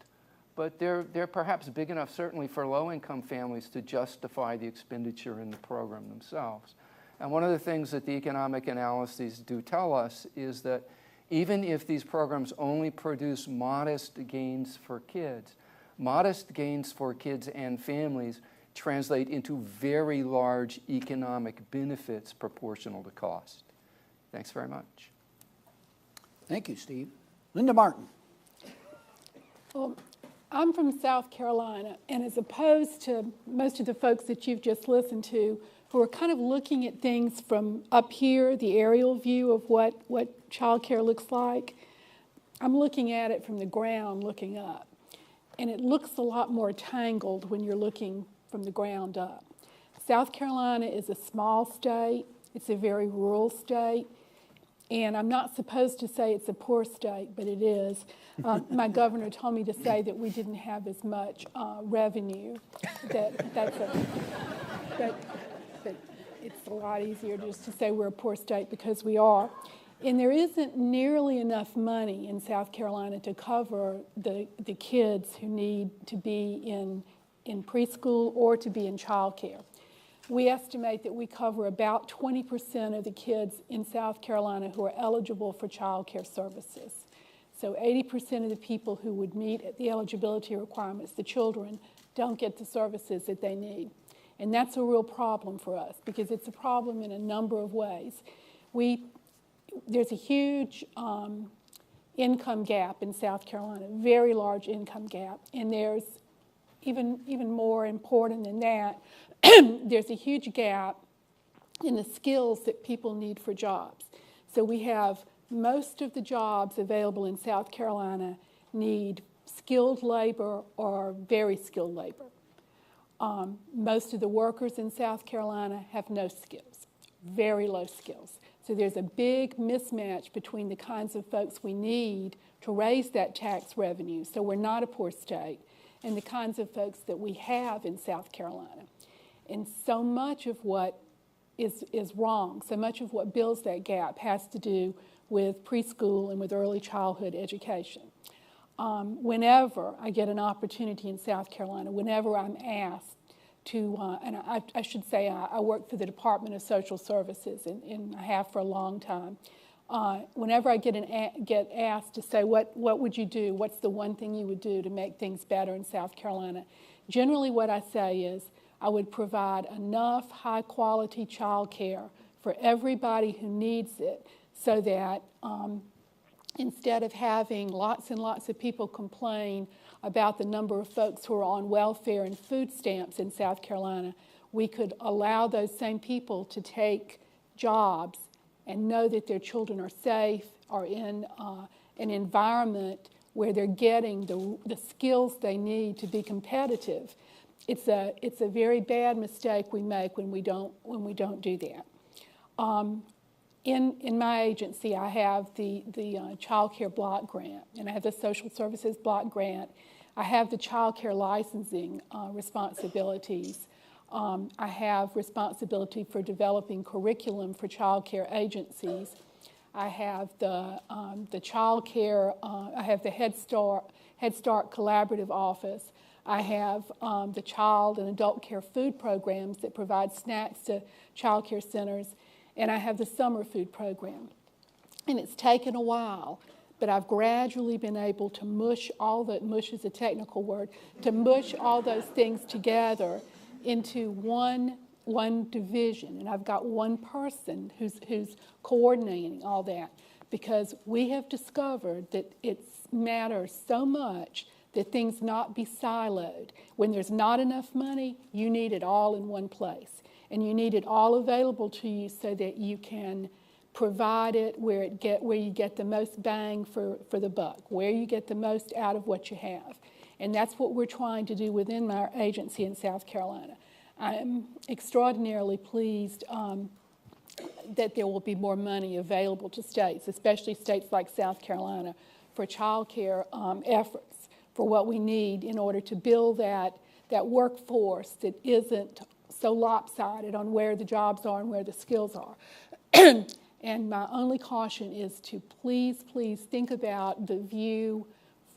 but they're perhaps big enough, certainly for low-income families, to justify the expenditure in the program themselves. And one of the things that the economic analyses do tell us is that even if these programs only produce modest gains for kids and families translate into very large economic benefits proportional to cost. Thanks very much. Thank you, Steve. Linda Martin. Well, I'm from South Carolina, and as opposed to most of the folks that you've just listened to, who are kind of looking at things from up here, the aerial view of what childcare looks like, I'm looking at it from the ground, looking up. And it looks a lot more tangled when you're looking from the ground up. South Carolina is a small state. It's a very rural state. And I'm not supposed to say it's a poor state, but it is. My governor told me to say that we didn't have as much revenue. But it's a lot easier just to say we're a poor state because we are. And there isn't nearly enough money in South Carolina to cover the kids who need to be in preschool or to be in childcare. We estimate that we cover about 20% of the kids in South Carolina who are eligible for child care services. So 80% of the people who would meet the eligibility requirements, the children, don't get the services that they need. And that's a real problem for us because it's a problem in a number of ways. There's a huge income gap in South Carolina, very large income gap, and there's even more important than that, there's a huge gap in the skills that people need for jobs. So we have most of the jobs available in South Carolina need skilled labor or very skilled labor. Most of the workers in South Carolina have no skills, very low skills. So there's a big mismatch between the kinds of folks we need to raise that tax revenue, so we're not a poor state, and the kinds of folks that we have in South Carolina. And so much of what is wrong, so much of what builds that gap has to do with preschool and with early childhood education. Whenever I get an opportunity in South Carolina, whenever I'm asked to, and I should say I work for the Department of Social Services, and I have for a long time. Whenever I get asked to say, what would you do? What's the one thing you would do to make things better in South Carolina? Generally what I say is I would provide enough high-quality child care for everybody who needs it so that instead of having lots and lots of people complain about the number of folks who are on welfare and food stamps in South Carolina, we could allow those same people to take jobs and know that their children are safe, are in an environment where they're getting the skills they need to be competitive. It's a very bad mistake we make when we don't do that. In my agency, I have the child care block grant, and I have the social services block grant. I have the child care licensing responsibilities. I have responsibility for developing curriculum for child care agencies. I have the child care, I have the Head Start Collaborative Office. I have the child and adult care food programs that provide snacks to child care centers, and I have the summer food program. And it's taken a while, but I've gradually been able to mush is a technical word, to mush all those things together into one division, and I've got one person who's coordinating all that, because we have discovered that it matters so much that things not be siloed. When there's not enough money, you need it all in one place, and you need it all available to you so that you can provide it where you get the most bang for the buck, where you get the most out of what you have. And that's what we're trying to do within our agency in South Carolina. I'm extraordinarily pleased that there will be more money available to states, especially states like South Carolina, for child care efforts, for what we need in order to build that workforce that isn't so lopsided on where the jobs are and where the skills are. And my only caution is to please, please think about the view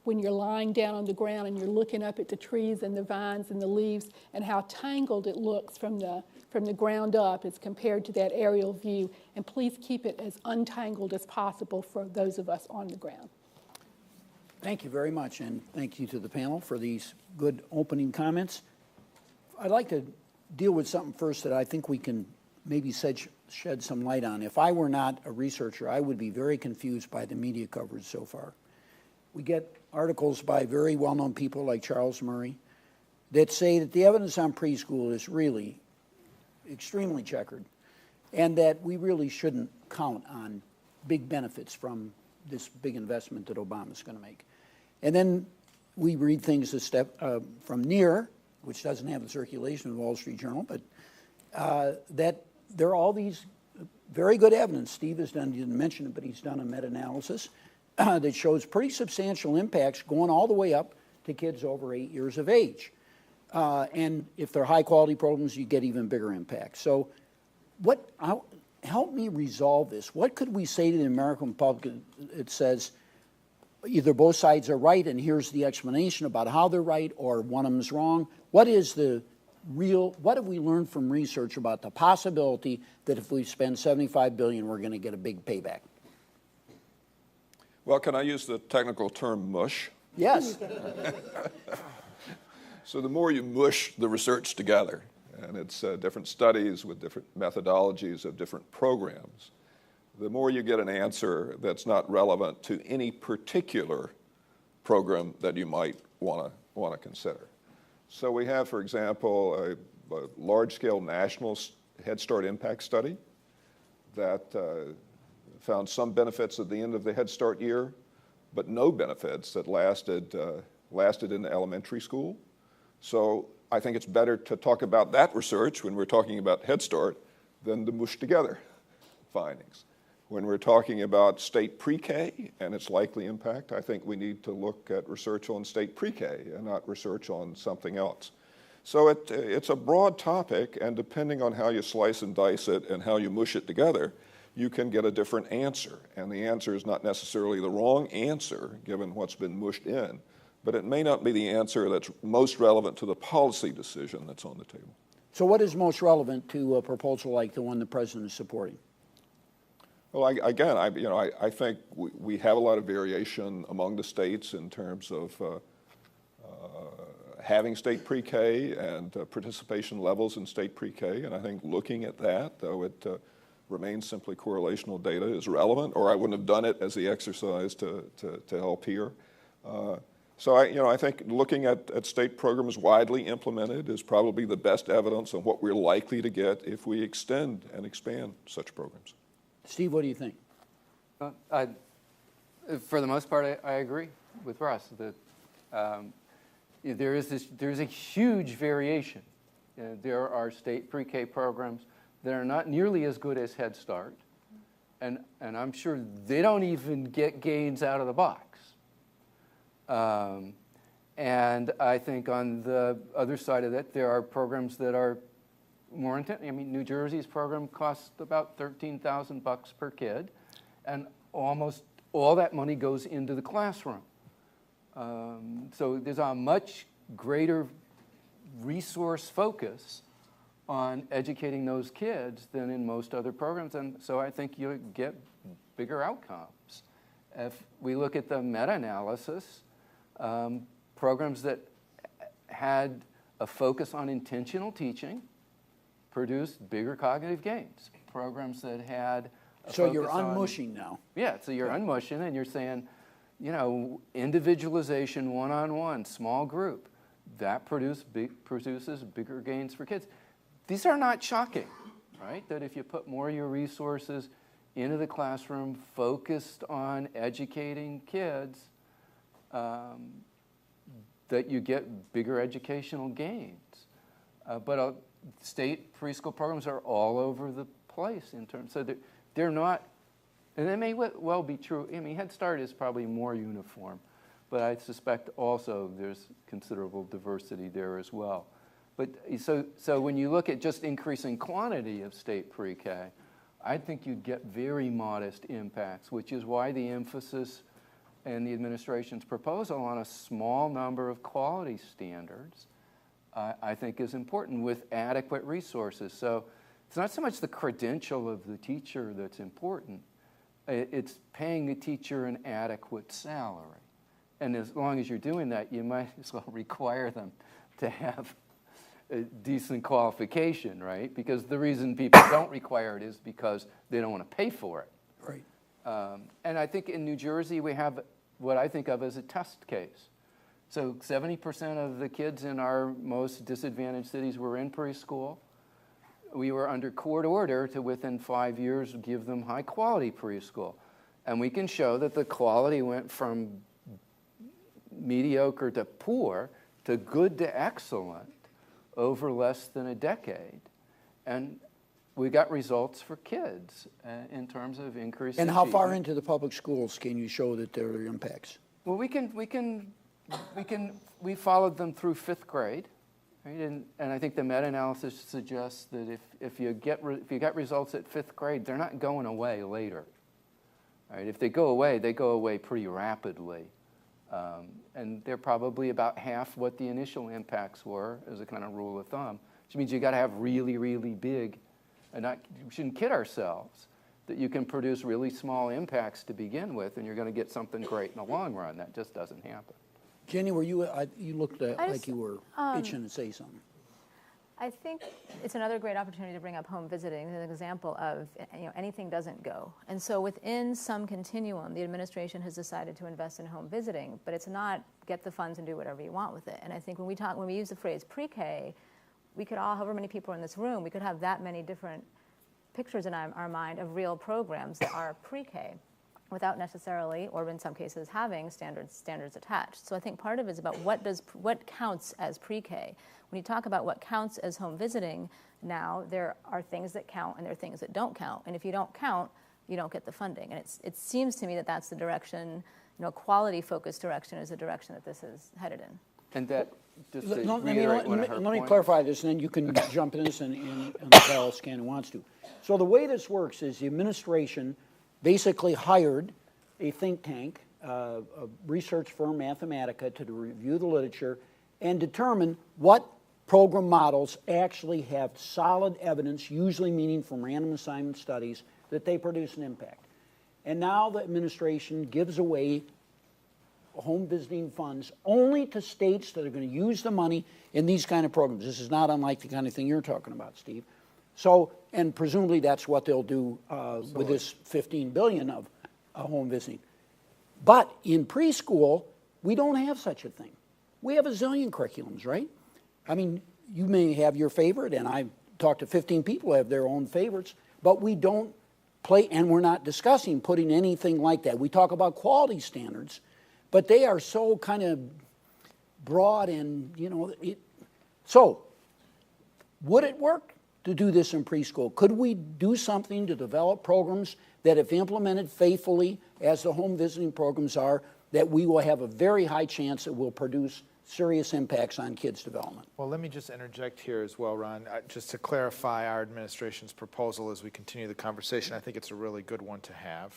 when you're lying down on the ground and you're looking up at the trees and the vines and the leaves, and how tangled it looks from the ground up as compared to that aerial view. And please keep it as untangled as possible for those of us on the ground. Thank you very much, and thank you to the panel for these good opening comments. I'd like to deal with something first that I think we can maybe shed some light on. If I were not a researcher, I would be very confused by the media coverage so far. We get articles by very well-known people like Charles Murray that say that the evidence on preschool is really extremely checkered, and that we really shouldn't count on big benefits from this big investment that Obama's going to make. And then we read things from NEAR, which doesn't have the circulation of the Wall Street Journal, but that there are all these very good evidence. Steve has done, he didn't mention it, but he's done a meta-analysis that shows pretty substantial impacts going all the way up to kids over 8 years of age. And if they're high-quality programs, you get even bigger impacts. So help me resolve this. What could we say to the American public that says either both sides are right and here's the explanation about how they're right, or one of them's wrong? What have we learned from research about the possibility that if we spend $75 billion, we're going to get a big payback? Well, can I use the technical term mush? Yes. So the more you mush the research together, and it's different studies with different methodologies of different programs, the more you get an answer that's not relevant to any particular program that you might want to consider. So we have, for example, a large-scale national Head Start impact study that found some benefits at the end of the Head Start year, but no benefits that lasted into elementary school. So I think it's better to talk about that research when we're talking about Head Start than to mush together findings. When we're talking about state pre-K and its likely impact, I think we need to look at research on state pre-K and not research on something else. So it's a broad topic, and depending on how you slice and dice it and how you mush it together, you can get a different answer. And the answer is not necessarily the wrong answer, given what's been mushed in, but it may not be the answer that's most relevant to the policy decision that's on the table. So what is most relevant to a proposal like the one the president is supporting? Well, I think we have a lot of variation among the states in terms of having state pre-K and participation levels in state pre-K, and I think looking at that, though it remains simply correlational data, is relevant, or I wouldn't have done it as the exercise to help here. So I think looking at state programs widely implemented is probably the best evidence on what we're likely to get if we extend and expand such programs. Steve, what do you think? For the most part, I agree with Russ that there's a huge variation. There are state pre-K programs that are not nearly as good as Head Start, and I'm sure they don't even get gains out of the box. And I think on the other side of that, there are programs that are more intense. I mean, New Jersey's program costs about $13,000 per kid, and almost all that money goes into the classroom. So there's a much greater resource focus on educating those kids than in most other programs, and so I think you get bigger outcomes. If we look at the meta-analysis, programs that had a focus on intentional teaching produced bigger cognitive gains. Programs that had a So focus you're on, unmushing now. Yeah, so you're unmushing and you're saying, individualization, one-on-one, small group, that produces bigger gains for kids. These are not shocking, right? That if you put more of your resources into the classroom focused on educating kids, that you get bigger educational gains. But state preschool programs are all over the place in terms, so they're not, and that may well be true. I mean, Head Start is probably more uniform, but I suspect also there's considerable diversity there as well. But so when you look at just increasing quantity of state pre-K, I think you'd get very modest impacts, which is why the emphasis in the administration's proposal on a small number of quality standards, I think is important with adequate resources. So it's not so much the credential of the teacher that's important, it's paying the teacher an adequate salary. And as long as you're doing that, you might as well require them to have a decent qualification, right? Because the reason people don't require it is because they don't want to pay for it. Right. And I think in New Jersey we have what I think of as a test case. So 70% of the kids in our most disadvantaged cities were in preschool. We were under court order to within 5 years give them high quality preschool. And we can show that the quality went from mediocre to poor to good to excellent over less than a decade. And we got results for kids in terms of increased And how far achievement. into the public schools can you show that there are impacts? Well, we followed them through 5th grade, right? And I think the meta-analysis suggests that if you get results at 5th grade, they're not going away later, right? If they go away pretty rapidly. And they're probably about half what the initial impacts were as a kind of rule of thumb, which means you got to have really, really big, and we shouldn't kid ourselves that you can produce really small impacts to begin with and you're going to get something great in the long run. That just doesn't happen. Jenny, you looked like you were itching to say something. I think it's another great opportunity to bring up home visiting as an example of, anything doesn't go. And so within some continuum, the administration has decided to invest in home visiting, but it's not get the funds and do whatever you want with it. And I think when we use the phrase pre-K, we could all, however many people are in this room, we could have that many different pictures in our mind of real programs that are pre-K without necessarily, or in some cases, having standards attached. So I think part of it is about what counts as pre-K. When you talk about what counts as home visiting, now there are things that count and there are things that don't count. And if you don't count, you don't get the funding. And it seems to me that that's the direction, quality-focused direction is the direction that this is headed in. And that, just to Let reiterate one of her me points. clarify this, and then you can jump in this and the panel scan who wants to. So the way this works is the administration basically hired a think tank, a research firm, Mathematica, to review the literature and determine what program models actually have solid evidence, usually meaning from random assignment studies, that they produce an impact. And now the administration gives away home visiting funds only to states that are going to use the money in these kind of programs. This is not unlike the kind of thing you're talking about, Steve. So, and presumably that's what they'll do with this $15 billion of home visiting. But in preschool, we don't have such a thing. We have a zillion curriculums, right? I mean, you may have your favorite, and I've talked to 15 people who have their own favorites, but we don't play, and we're not discussing putting anything like that. We talk about quality standards, but they are so kind of broad and, So, would it work to do this in preschool? Could we do something to develop programs that, if implemented faithfully, as the home visiting programs are, that we will have a very high chance that will produce serious impacts on kids' development? Well, let me just interject here as well, Ron, just to clarify our administration's proposal as we continue the conversation. I think it's a really good one to have.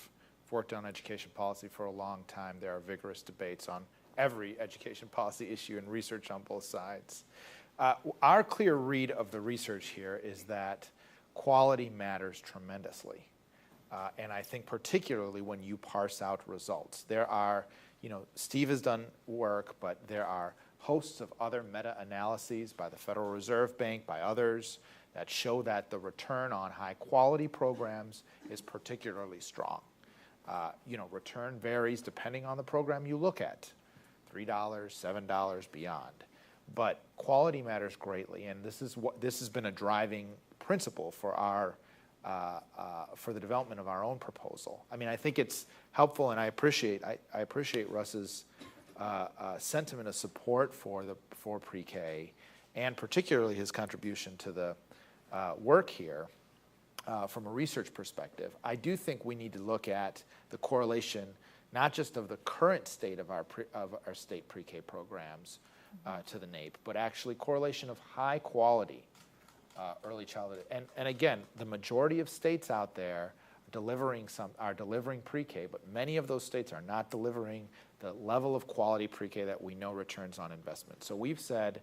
I've worked on education policy for a long time. There are vigorous debates on every education policy issue and research on both sides. Our clear read of the research here is that quality matters tremendously. And I think particularly when you parse out results. There are, Steve has done work, but there are hosts of other meta-analyses by the Federal Reserve Bank, by others, that show that the return on high-quality programs is particularly strong. Return varies depending on the program you look at, $3, $7, beyond. But quality matters greatly, and this has been a driving principle for our for the development of our own proposal. I mean, I think it's helpful, and I appreciate Russ's sentiment of support for pre-K, and particularly his contribution to the work here from a research perspective. I do think we need to look at the correlation, not just of the current state of our state pre-K programs, to the NAEP, but actually correlation of high quality early childhood. And again, the majority of states out there are delivering pre-K, but many of those states are not delivering the level of quality pre-K that we know returns on investment. So we've said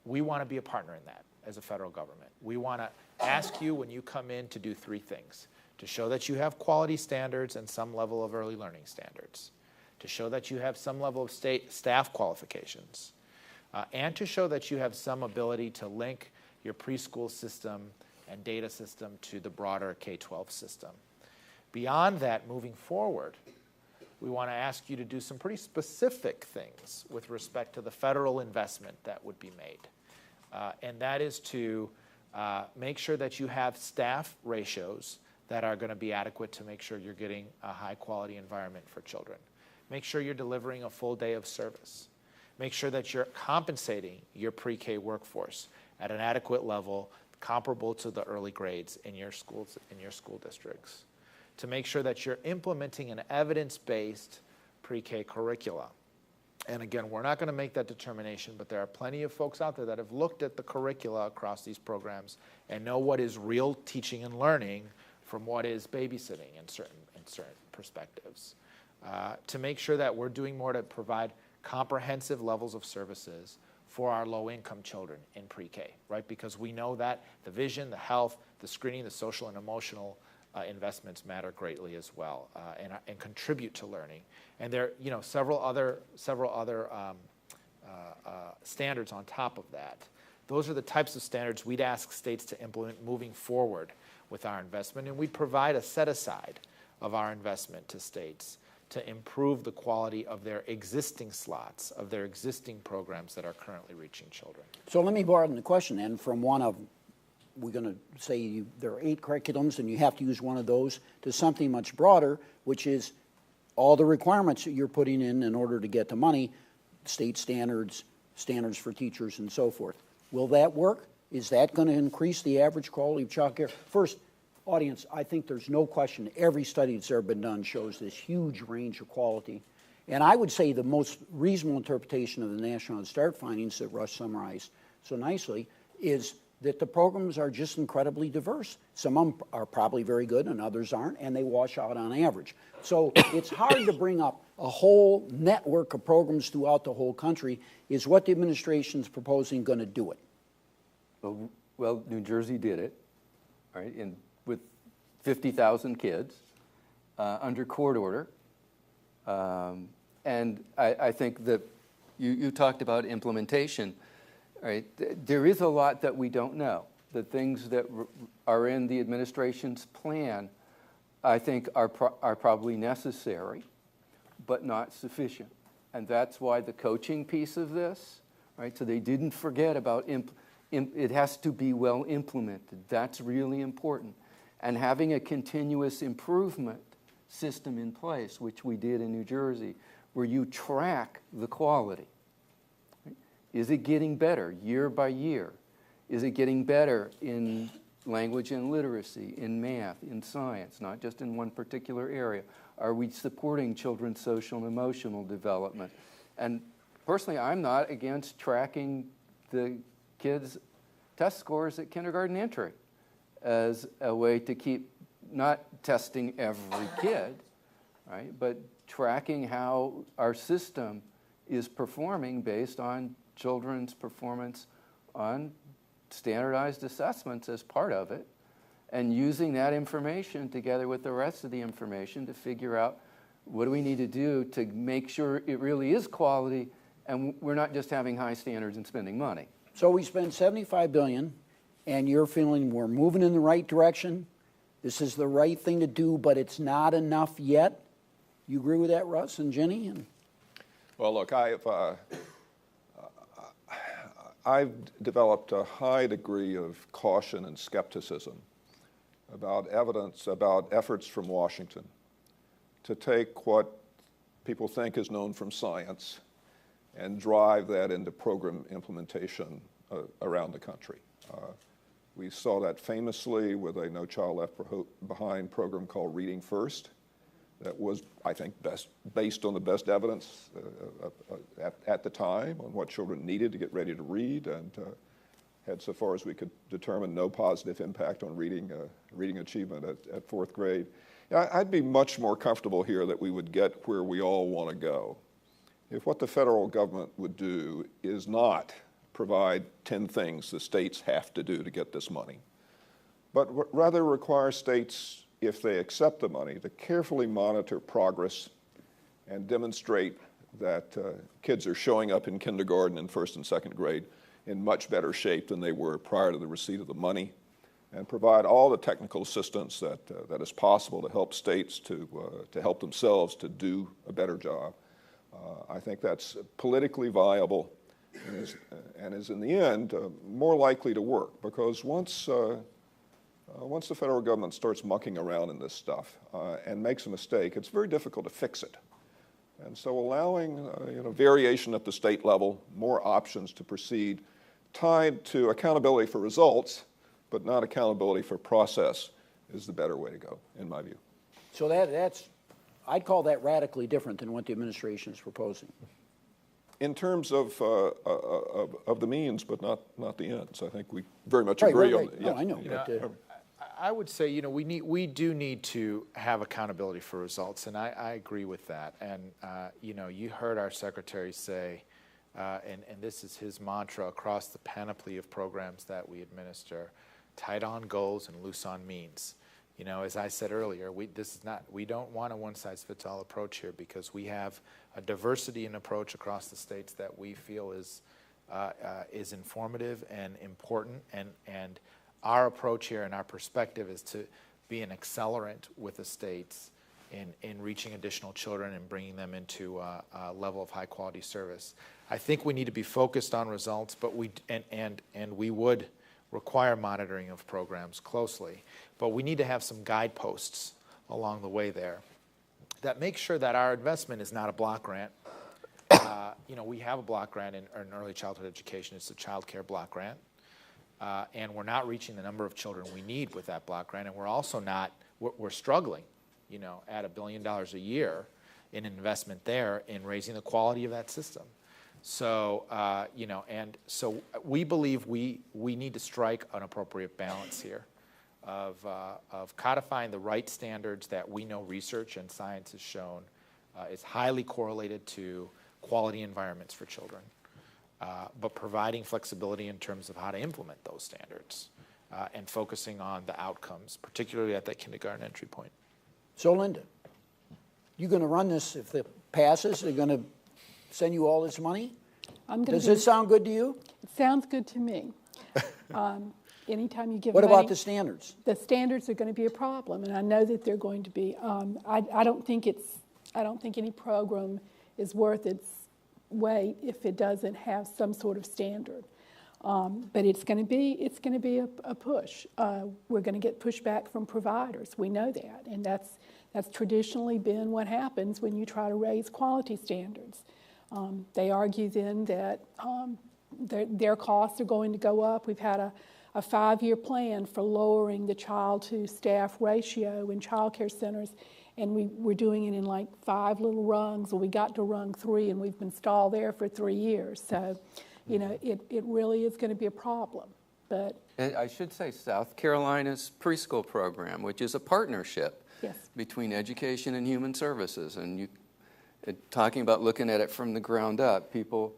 we want to be a partner in that as a federal government. We want to ask you when you come in to do three things: to show that you have quality standards and some level of early learning standards, to show that you have some level of state staff qualifications, and to show that you have some ability to link your preschool system and data system to the broader K-12 system. Beyond that, moving forward, we want to ask you to do some pretty specific things with respect to the federal investment that would be made. And that is to make sure that you have staff ratios that are going to be adequate to make sure you're getting a high-quality environment for children. Make sure you're delivering a full day of service. Make sure that you're compensating your pre-K workforce at an adequate level comparable to the early grades in your schools, in your school districts. To make sure that you're implementing an evidence-based pre-K curricula. And again, we're not going to make that determination, but there are plenty of folks out there that have looked at the curricula across these programs and know what is real teaching and learning from what is babysitting in certain perspectives. To make sure that we're doing more to provide comprehensive levels of services for our low-income children in pre-K, right? Because we know that the vision, the health, the screening, the social and emotional investments matter greatly as well, and contribute to learning. And there are several other standards on top of that. Those are the types of standards we'd ask states to implement moving forward with our investment, and we'd provide a set-aside of our investment to states to improve the quality of their existing slots, of their existing programs that are currently reaching children. So let me broaden the question then from one of, we're going to say there are 8 curriculums and you have to use one of those, to something much broader, which is all the requirements that you're putting in order to get the money, state standards, standards for teachers and so forth. Will that work? Is that going to increase the average quality of child care? First, audience, I think there's no question every study that's ever been done shows this huge range of quality. And I would say the most reasonable interpretation of the National Head Start findings that Russ summarized so nicely is that the programs are just incredibly diverse. Some of them are probably very good and others aren't, and they wash out on average. So it's hard to bring up a whole network of programs throughout the whole country. Is what the administration's proposing going to do it? Well, New Jersey did it, right, with 50,000 kids under court order. And I think that you talked about implementation, right? There is a lot that we don't know. The things that are in the administration's plan, I think, are probably necessary, but not sufficient. And that's why the coaching piece of this, right? So they didn't forget about it has to be well implemented. That's really important. And having a continuous improvement system in place, which we did in New Jersey, where you track the quality. Right? Is it getting better year by year? Is it getting better in language and literacy, in math, in science, not just in one particular area? Are we supporting children's social and emotional development? And personally, I'm not against tracking the kids' test scores at kindergarten entry as a way to keep not testing every kid, right, but tracking how our system is performing based on children's performance on standardized assessments as part of it, and using that information together with the rest of the information to figure out what do we need to do to make sure it really is quality and we're not just having high standards and spending money. So we spend $75 billion, and you're feeling we're moving in the right direction. This is the right thing to do, but it's not enough yet. You agree with that, Russ and Jenny? Well, look, I've developed a high degree of caution and skepticism about evidence, about efforts from Washington to take what people think is known from science and drive that into program implementation around the country. We saw that famously with a No Child Left Behind program called Reading First, that was, I think, based on the best evidence at the time on what children needed to get ready to read, and had, so far as we could determine, no positive impact on reading achievement at fourth grade. I'd be much more comfortable here that we would get where we all want to go if what the federal government would do is not provide 10 things the states have to do to get this money, but rather require states, if they accept the money, to carefully monitor progress and demonstrate that kids are showing up in kindergarten and first and second grade in much better shape than they were prior to the receipt of the money, and provide all the technical assistance that is possible to help states to help themselves to do a better job. I think that's politically viable and is in the end more likely to work, because once the federal government starts mucking around in this stuff and makes a mistake, it's very difficult to fix it. And so allowing variation at the state level, more options to proceed, tied to accountability for results, but not accountability for process, is the better way to go, in my view. So that's, I'd call that radically different than what the administration is proposing. In terms of the means, but not the ends. I think we very much agree on that. No, I know. I would say, we do need to have accountability for results, and I agree with that. And, you heard our secretary say, and this is his mantra across the panoply of programs that we administer, tight on goals and loose on means. As I said earlier, we don't want a one-size-fits-all approach here, because we have a diversity in approach across the states that we feel is informative and important, and our approach here and our perspective is to be an accelerant with the states in reaching additional children and bringing them into a level of high-quality service. I think we need to be focused on results, but we would require monitoring of programs closely, but we need to have some guideposts along the way there that make sure that our investment is not a block grant. We have a block grant in early childhood education. It's a child care block grant. And we're not reaching the number of children we need with that block grant, and we're also we're struggling, at $1 billion a year in investment there in raising the quality of that system. So, and so we believe we need to strike an appropriate balance here of codifying the right standards that we know research and science has shown is highly correlated to quality environments for children. But providing flexibility in terms of how to implement those standards and focusing on the outcomes, particularly at that kindergarten entry point. So, Linda, you going to run this if it passes? They're going to send you all this money? Does it sound good to you? It sounds good to me. Anytime you give What money, about the standards? The standards are going to be a problem, and I know that they're going to be. I don't think any program is worth its weight if it doesn't have some sort of standard. But it's going to be a push. We're going to get pushback from providers. We know that, and that's traditionally been what happens when you try to raise quality standards. They argue then that their costs are going to go up. We've had a 5-year plan for lowering the child-to-staff ratio in child care centers, and we're doing it in like 5 little rungs. Well, we got to rung 3, and we've been stalled there for 3 years. So, it really is going to be a problem. But I should say South Carolina's preschool program, which is a partnership between education and human services, and talking about looking at it from the ground up, people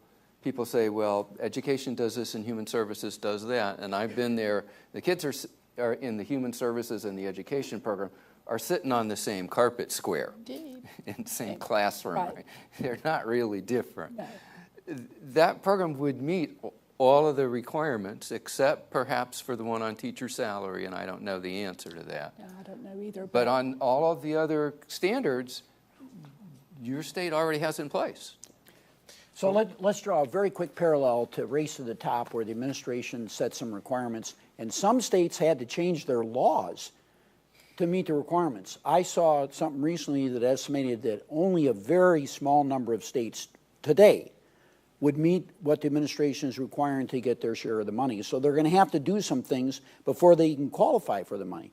say, well, education does this and human services does that, and I've been there. The kids are in the human services and the education program are sitting on the same carpet square. Indeed. In the same classroom. Right. They're not really different. No. That program would meet all of the requirements except perhaps for the one on teacher salary, and I don't know the answer to that. No, I don't know either. But on all of the other standards, your state already has in place. So let's draw a very quick parallel to Race to the Top, where the administration set some requirements, and some states had to change their laws to meet the requirements. I saw something recently that estimated that only a very small number of states today would meet what the administration is requiring to get their share of the money. So they're going to have to do some things before they can qualify for the money.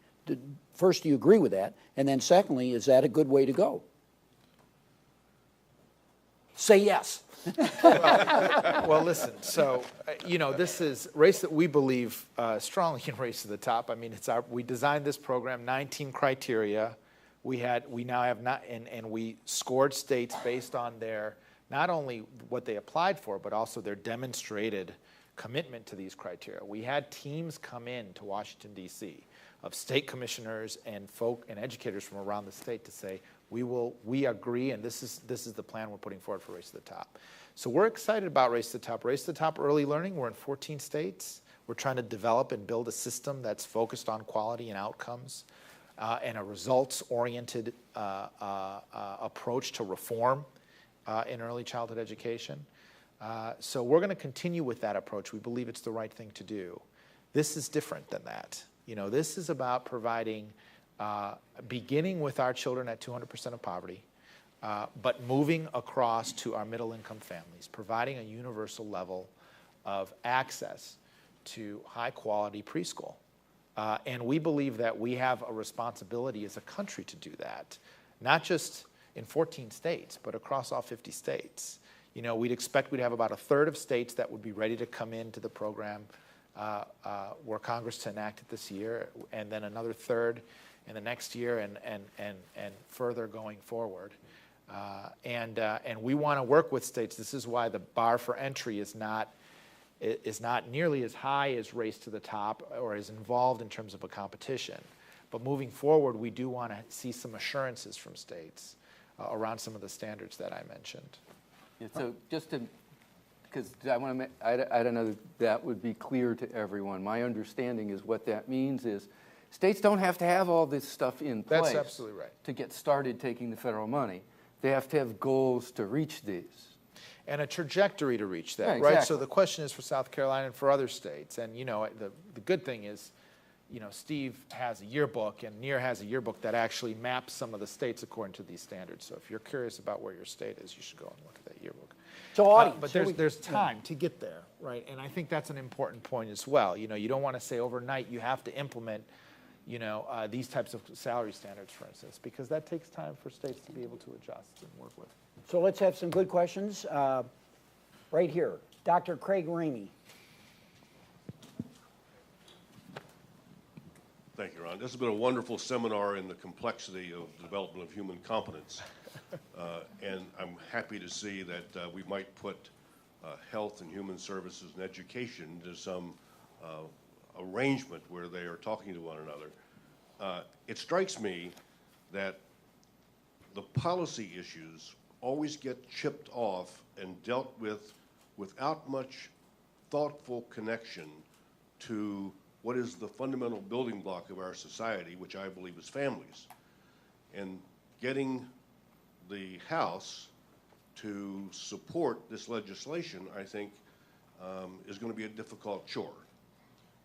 first, do you agree with that? And then secondly, is that a good way to go? Say yes. Well, listen, so, this is race that we believe strongly in Race to the Top. I mean, we designed this program, 19 criteria. We now have and we scored states based on their, not only what they applied for, but also their demonstrated commitment to these criteria. We had teams come in to Washington, D.C. of state commissioners and educators from around the state to say, we agree, and this is the plan we're putting forward for Race to the Top. So we're excited about Race to the Top. Race to the Top early learning, we're in 14 states. We're trying to develop and build a system that's focused on quality and outcomes and a results-oriented approach to reform in early childhood education. So we're going to continue with that approach. We believe it's the right thing to do. This is different than that. This is about providing, beginning with our children at 200% of poverty, but moving across to our middle-income families, providing a universal level of access to high-quality preschool. And we believe that we have a responsibility as a country to do that, not just in 14 states, but across all 50 states. We'd expect we'd have about a third of states that would be ready to come into the program were Congress to enact it this year, and then another third in the next year and further going forward. And we want to work with states. This is why the bar for entry is not nearly as high as Race to the Top or as involved in terms of a competition. But moving forward, we do want to see some assurances from states around some of the standards that I mentioned. Yeah, so just to, because I don't know that would be clear to everyone. My understanding is what that means is states don't have to have all this stuff in place. That's absolutely right. To get started taking the federal money. They have to have goals to reach these. And a trajectory to reach that, Yeah, right? exactly. So the question is for South Carolina and for other states. And, the good thing is, Steve has a yearbook, and NEAR has a yearbook that actually maps some of the states according to these standards. So if you're curious about where your state is, you should go and look at that yearbook. So audience, but there's time to get there, right? And I think that's an important point as well. You don't want to say overnight you have to implement, these types of salary standards, for instance, because that takes time for states to be able to adjust and work with. So let's have some good questions. Right here, Dr. Craig Ramey. Thank you, Ron. This has been a wonderful seminar in the complexity of the development of human competence. And I'm happy to see that we might put health and human services and education into some arrangement where they are talking to one another. It strikes me that the policy issues always get chipped off and dealt with without much thoughtful connection to what is the fundamental building block of our society, which I believe is families. And getting the House to support this legislation, I think, is going to be a difficult chore.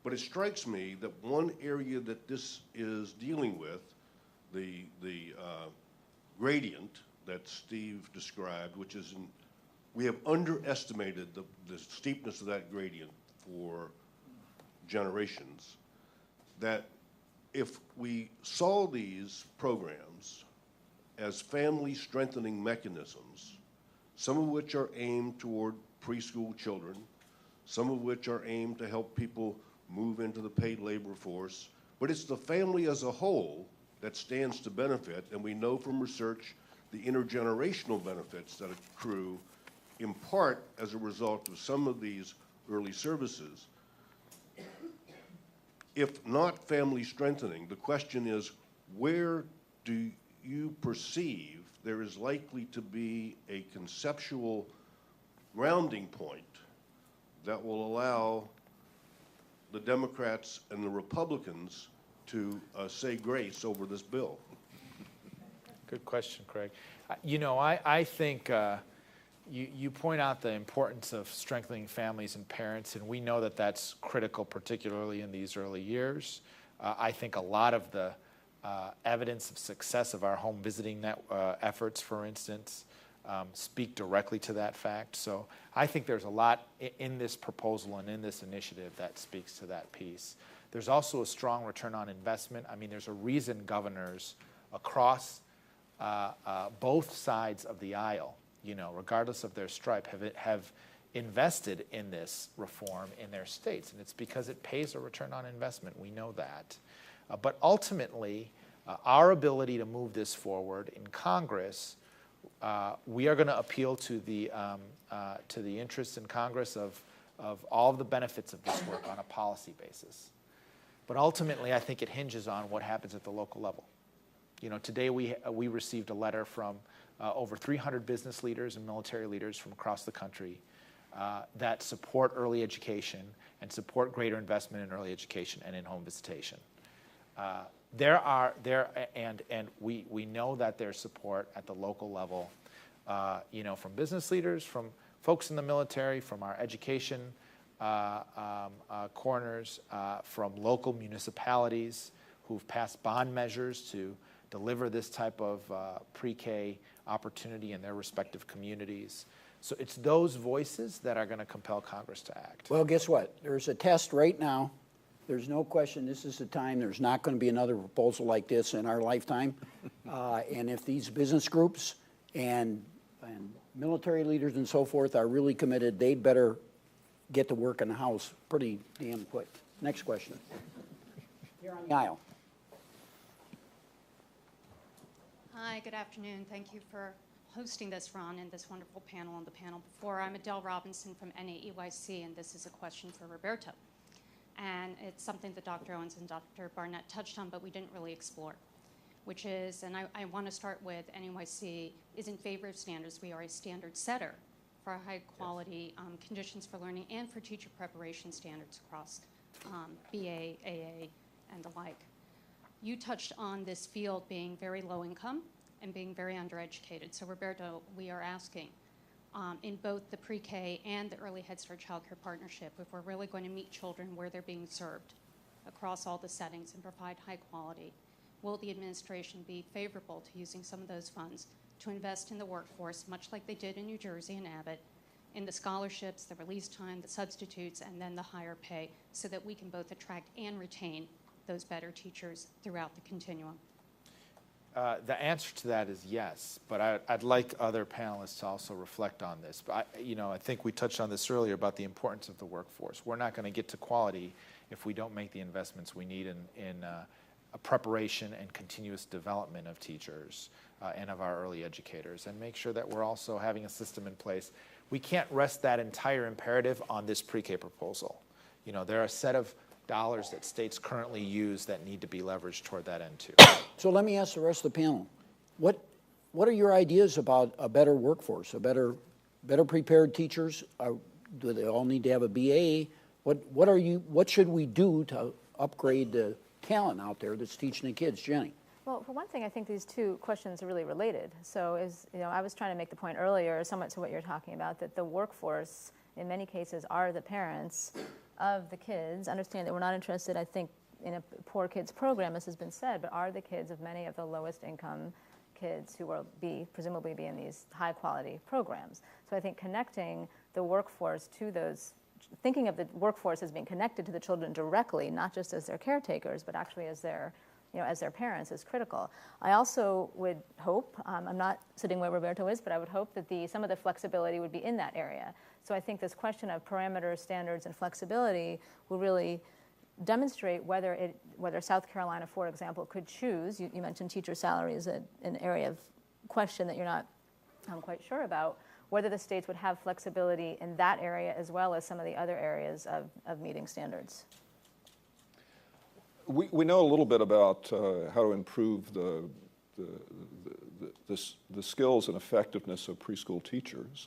But it strikes me that one area that this is dealing with, the gradient that Steve described, which is we have underestimated the steepness of that gradient for generations, that if we saw these programs as family strengthening mechanisms, some of which are aimed toward preschool children, some of which are aimed to help people move into the paid labor force, but it's the family as a whole that stands to benefit, and we know from research the intergenerational benefits that accrue in part as a result of some of these early services. If not family strengthening, the question is, where do you perceive there is likely to be a conceptual grounding point that will allow the Democrats and the Republicans to say grace over this bill? Good question, Craig. I think you point out the importance of strengthening families and parents, and we know that that's critical, particularly in these early years. I think a lot of the evidence of success of our home visiting efforts, for instance, speak directly to that fact. So I think there's a lot in this proposal and in this initiative that speaks to that piece. There's also a strong return on investment. I mean, there's a reason governors across both sides of the aisle, regardless of their stripe, have invested in this reform in their states, and it's because it pays a return on investment. We know that. But ultimately, our ability to move this forward in Congress, we are going to appeal to the interests in Congress of all of the benefits of this work on a policy basis. But ultimately, I think it hinges on what happens at the local level. Today we received a letter from over 300 business leaders and military leaders from across the country that support early education and support greater investment in early education and in-home visitation. We know that there's support at the local level, from business leaders, from folks in the military, from our education corners, from local municipalities who've passed bond measures to deliver this type of pre-K opportunity in their respective communities. So it's those voices that are going to compel Congress to act. Well, guess what? There's a test right now. There's no question this is the time. There's not going to be another proposal like this in our lifetime. And if these business groups and military leaders and so forth are really committed, they'd better get to work in the House pretty damn quick. Next question. Here on the aisle. Hi, good afternoon. Thank you for hosting this, Ron, and this wonderful panel on the panel before. I'm Adele Robinson from NAEYC, and this is a question for Roberto. And it's something that Dr. Owens and Dr. Barnett touched on, but we didn't really explore, which is, and I want to start with, NAEYC is in favor of standards. We are a standard setter for high quality conditions for learning and for teacher preparation standards across BA, AA, and the like. You touched on this field being very low income and being very undereducated. So Roberto, we are asking, in both the pre-K and the early Head Start Child Care Partnership, if we're really going to meet children where they're being served across all the settings and provide high quality, will the administration be favorable to using some of those funds to invest in the workforce, much like they did in New Jersey and Abbott, in the scholarships, the release time, the substitutes, and then the higher pay, so that we can both attract and retain those better teachers throughout the continuum? The answer to that is yes, but I'd like other panelists to also reflect on this. But I think we touched on this earlier about the importance of the workforce. We're not going to get to quality if we don't make the investments we need in a preparation and continuous development of teachers and of our early educators, and make sure that we're also having a system in place. We can't rest that entire imperative on this pre-K proposal. There are a set of dollars that states currently use that need to be leveraged toward that end too. So let me ask the rest of the panel. What are your ideas about a better workforce, better prepared teachers? Do they all need to have a BA? What should we do to upgrade the talent out there that's teaching the kids? Jenny. Well, for one thing, I think these two questions are really related. So I was trying to make the point earlier, somewhat to what you're talking about, that the workforce in many cases are the parents of the kids. Understand that we're not interested, I think, in a poor kids program, as has been said, but are the kids of many of the lowest income kids who will presumably be in these high quality programs. So I think connecting the workforce to those, thinking of the workforce as being connected to the children directly, not just as their caretakers, but actually as their parents, is critical. I also would hope, I'm not sitting where Roberto is, but I would hope that some of the flexibility would be in that area. So I think this question of parameters, standards, and flexibility will really demonstrate whether South Carolina, for example, could choose, you mentioned teacher salary is an area of question that you're not quite sure about, whether the states would have flexibility in that area as well as some of the other areas of meeting standards. We know a little bit about how to improve the skills and effectiveness of preschool teachers.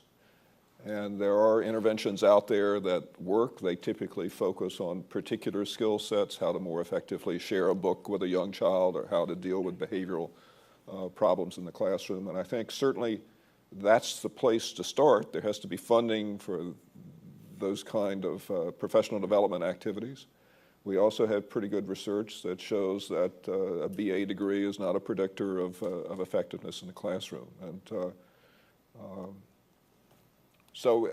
And there are interventions out there that work. They typically focus on particular skill sets, how to more effectively share a book with a young child, or how to deal with behavioral problems in the classroom. And I think certainly that's the place to start. There has to be funding for those kind of professional development activities. We also have pretty good research that shows that a BA degree is not a predictor of effectiveness in the classroom. And So,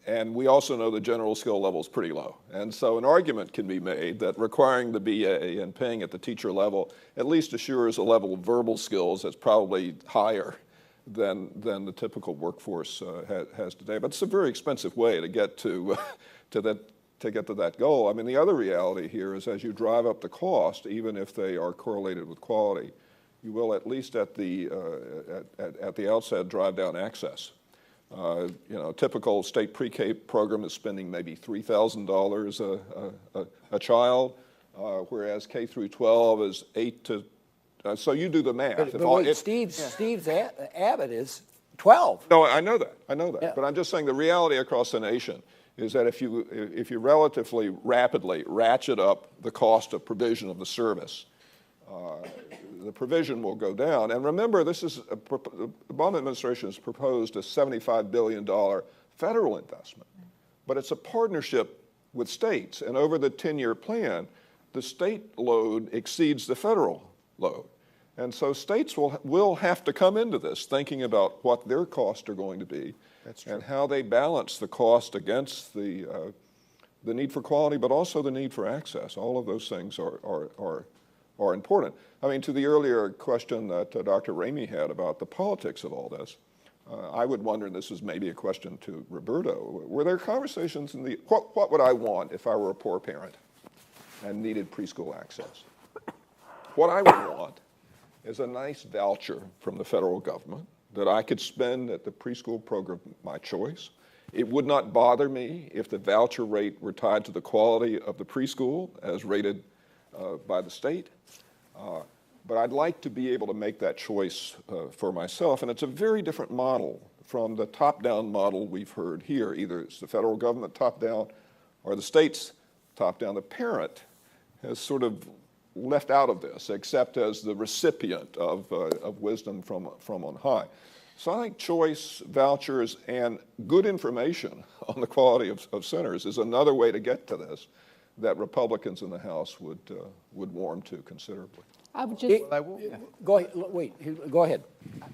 and we also know the general skill level is pretty low. And so an argument can be made that requiring the BA and paying at the teacher level at least assures a level of verbal skills that's probably higher than the typical workforce has today. But it's a very expensive way to get to get to that goal. I mean, the other reality here is as you drive up the cost, even if they are correlated with quality, you will at least at the outset drive down access. You know, a typical state pre-K program is spending maybe $3,000 a child, whereas K through 12 is 8 to. So you do the math. But wait, Steve's Abbott is 12. No, I know that. Yeah. But I'm just saying the reality across the nation is that if you relatively rapidly ratchet up the cost of provision of the service, the provision will go down. And remember, this is the Obama administration has proposed a $75 billion federal investment, but it's a partnership with states. And over the 10-year plan, the state load exceeds the federal load. And so states will have to come into this thinking about what their costs are going to be. That's true. And how they balance the cost against the need for quality, but also the need for access. All of those things are important. I mean, to the earlier question that Dr. Ramey had about the politics of all this, I would wonder, and this is maybe a question to Roberto, were there conversations in what would I want if I were a poor parent and needed preschool access? What I would want is a nice voucher from the federal government that I could spend at the preschool program of my choice. It would not bother me if the voucher rate were tied to the quality of the preschool as rated by the state. But I'd like to be able to make that choice for myself. And it's a very different model from the top-down model we've heard here. Either it's the federal government top-down or the state's top-down. The parent has sort of left out of this, except as the recipient of wisdom from on high. So I think choice, vouchers, and good information on the quality of centers is another way to get to this that Republicans in the House would warm to considerably. I would just Go ahead. Wait. Go ahead.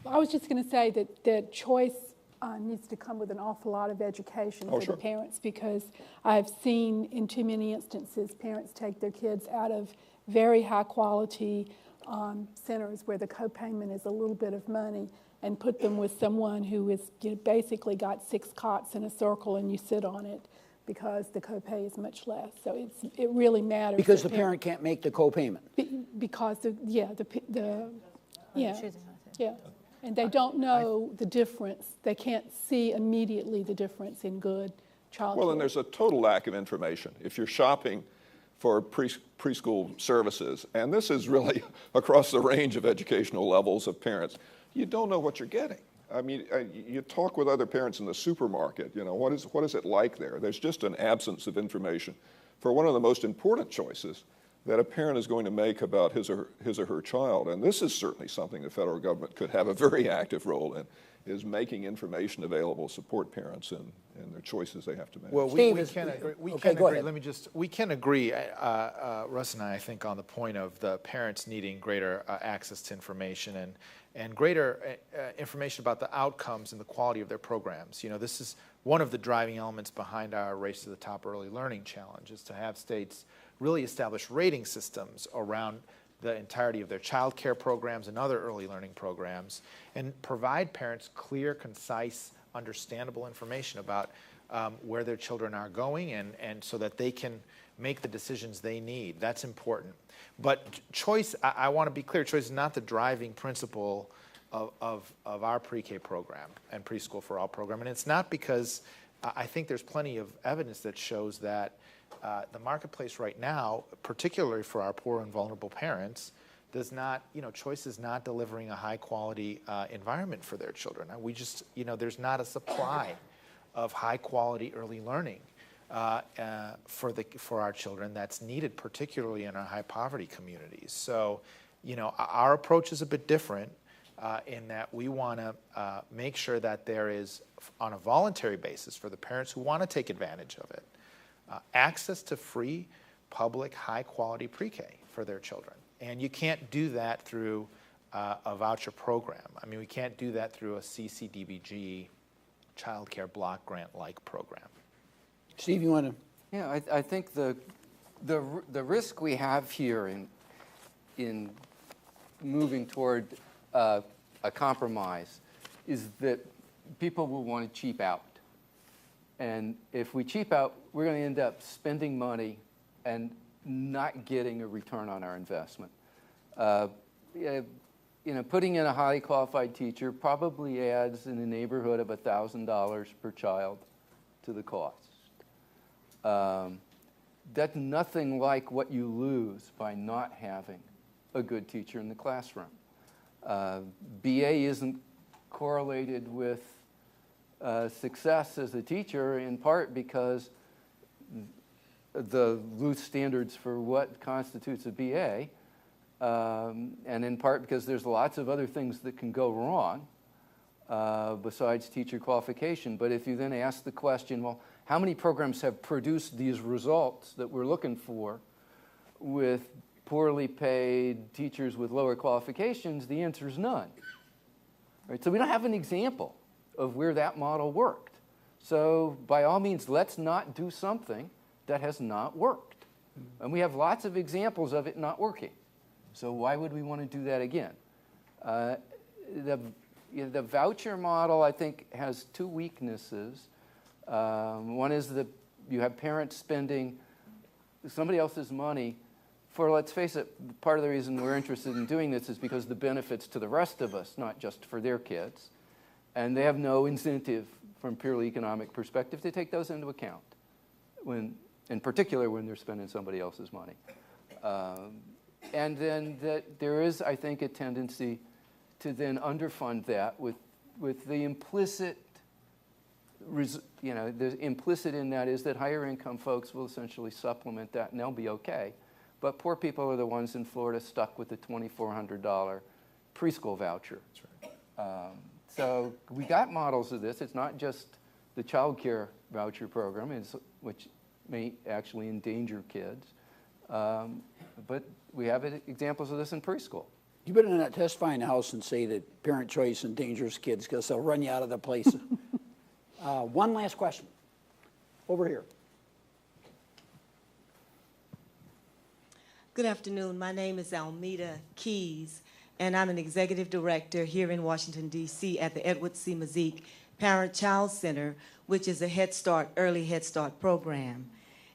I was just going to say that choice needs to come with an awful lot of education for sure. the parents, because I've seen in too many instances parents take their kids out of very high quality centers where the co-payment is a little bit of money and put them with someone who is basically got 6 cots in a circle and you sit on it because the co-pay is much less. So it really matters. Because the parent can't make the co-payment. Because and they don't know the difference. They can't see immediately the difference in good child care. Well, and there's a total lack of information. If you're shopping for preschool services, and this is really across the range of educational levels of parents, you don't know what you're getting. I mean, you talk with other parents in the supermarket, you know, what is it like there? There's just an absence of information for one of the most important choices that a parent is going to make about his or her child. And this is certainly something the federal government could have a very active role in, is making information available to support parents in their choices they have to make. Well, we can agree. We can agree, Russ and I think, on the point of the parents needing greater access to information and greater information about the outcomes and the quality of their programs. You know, this is one of the driving elements behind our Race to the Top Early Learning Challenge, is to have states really establish rating systems around the entirety of their child care programs and other early learning programs, and provide parents clear, concise, understandable information about where their children are going, and so that they can make the decisions they need. That's important. But choice, I want to be clear, choice is not the driving principle of our pre-K program and Preschool for All program. And it's not because I think there's plenty of evidence that shows that the marketplace right now, particularly for our poor and vulnerable parents, does not, choice is not delivering a high quality environment for their children. We just, there's not a supply of high quality early learning for our children that's needed, particularly in our high poverty communities. So, our approach is a bit different in that we want to make sure that there is, on a voluntary basis for the parents who want to take advantage of it, access to free, public, high-quality pre-K for their children. And you can't do that through a voucher program. I mean, we can't do that through a CCDBG child care block grant-like program. Steve, you want to? Yeah, I think the risk we have here in moving toward a compromise is that people will want to cheap out. And if we cheap out, we're going to end up spending money and not getting a return on our investment. Putting in a highly qualified teacher probably adds in the neighborhood of $1,000 per child to the cost. That's nothing like what you lose by not having a good teacher in the classroom. BA isn't correlated with success as a teacher, in part because the loose standards for what constitutes a BA, and in part because there's lots of other things that can go wrong besides teacher qualification. But if you then ask the question, well, how many programs have produced these results that we're looking for with poorly paid teachers with lower qualifications, the answer is none. Right? So we don't have an example of where that model worked. So by all means, let's not do something that has not worked. And we have lots of examples of it not working. So why would we want to do that again? The voucher model, I think, has two weaknesses. One is that you have parents spending somebody else's money for, let's face it, part of the reason we're interested in doing this is because the benefits to the rest of us, not just for their kids. And they have no incentive from purely economic perspective to take those into account, in particular when they're spending somebody else's money. And then that there is, I think, a tendency to then underfund that with the implicit, the implicit in that is that higher income folks will essentially supplement that and they'll be okay. But poor people are the ones in Florida stuck with the $2,400 preschool voucher. That's right. So we got models of this. It's not just the child care voucher program, which may actually endanger kids. But we have examples of this in preschool. You better not testify in the House and say that parent choice endangers kids because they'll run you out of the place. One last question. Over here. Good afternoon. My name is Almeda Keys, and I'm an executive director here in Washington, D.C. at the Edward C. Mazik Parent-Child Center, which is a Head Start, early Head Start program.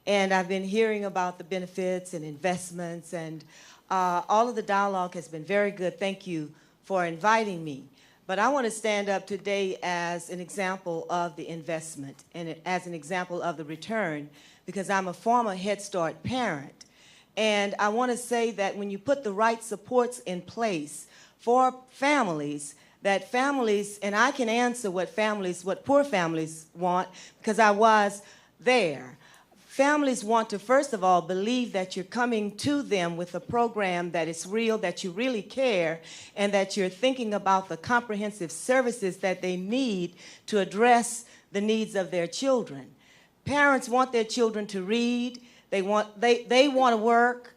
And I've been hearing about the benefits and investments, and all of the dialogue has been very good. Thank you for inviting me. But I want to stand up today as an example of the investment and as an example of the return, because I'm a former Head Start parent. And I want to say that when you put the right supports in place for families, that families, and I can answer what poor families want because I was there. Families want to, first of all, believe that you're coming to them with a program that is real, that you really care, and that you're thinking about the comprehensive services that they need to address the needs of their children. Parents want their children to read. They want to work,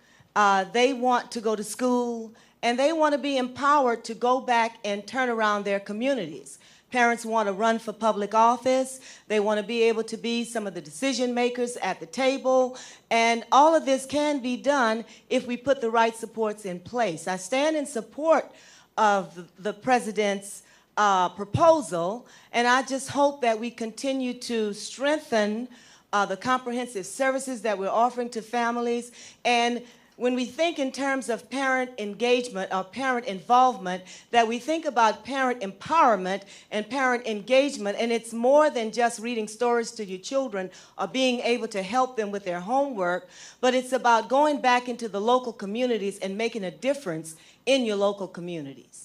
they want to go to school, and they want to be empowered to go back and turn around their communities. Parents want to run for public office. They want to be able to be some of the decision makers at the table. And all of this can be done if we put the right supports in place. I stand in support of the president's proposal, and I just hope that we continue to strengthen the comprehensive services that we're offering to families. And when we think in terms of parent engagement or parent involvement, that we think about parent empowerment and parent engagement, and it's more than just reading stories to your children or being able to help them with their homework, but it's about going back into the local communities and making a difference in your local communities.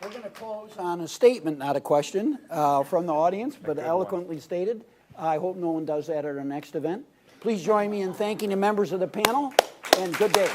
We're going to close on a statement, not a question, from the audience, but eloquently stated. I hope no one does that at our next event. Please join me in thanking the members of the panel, and good day.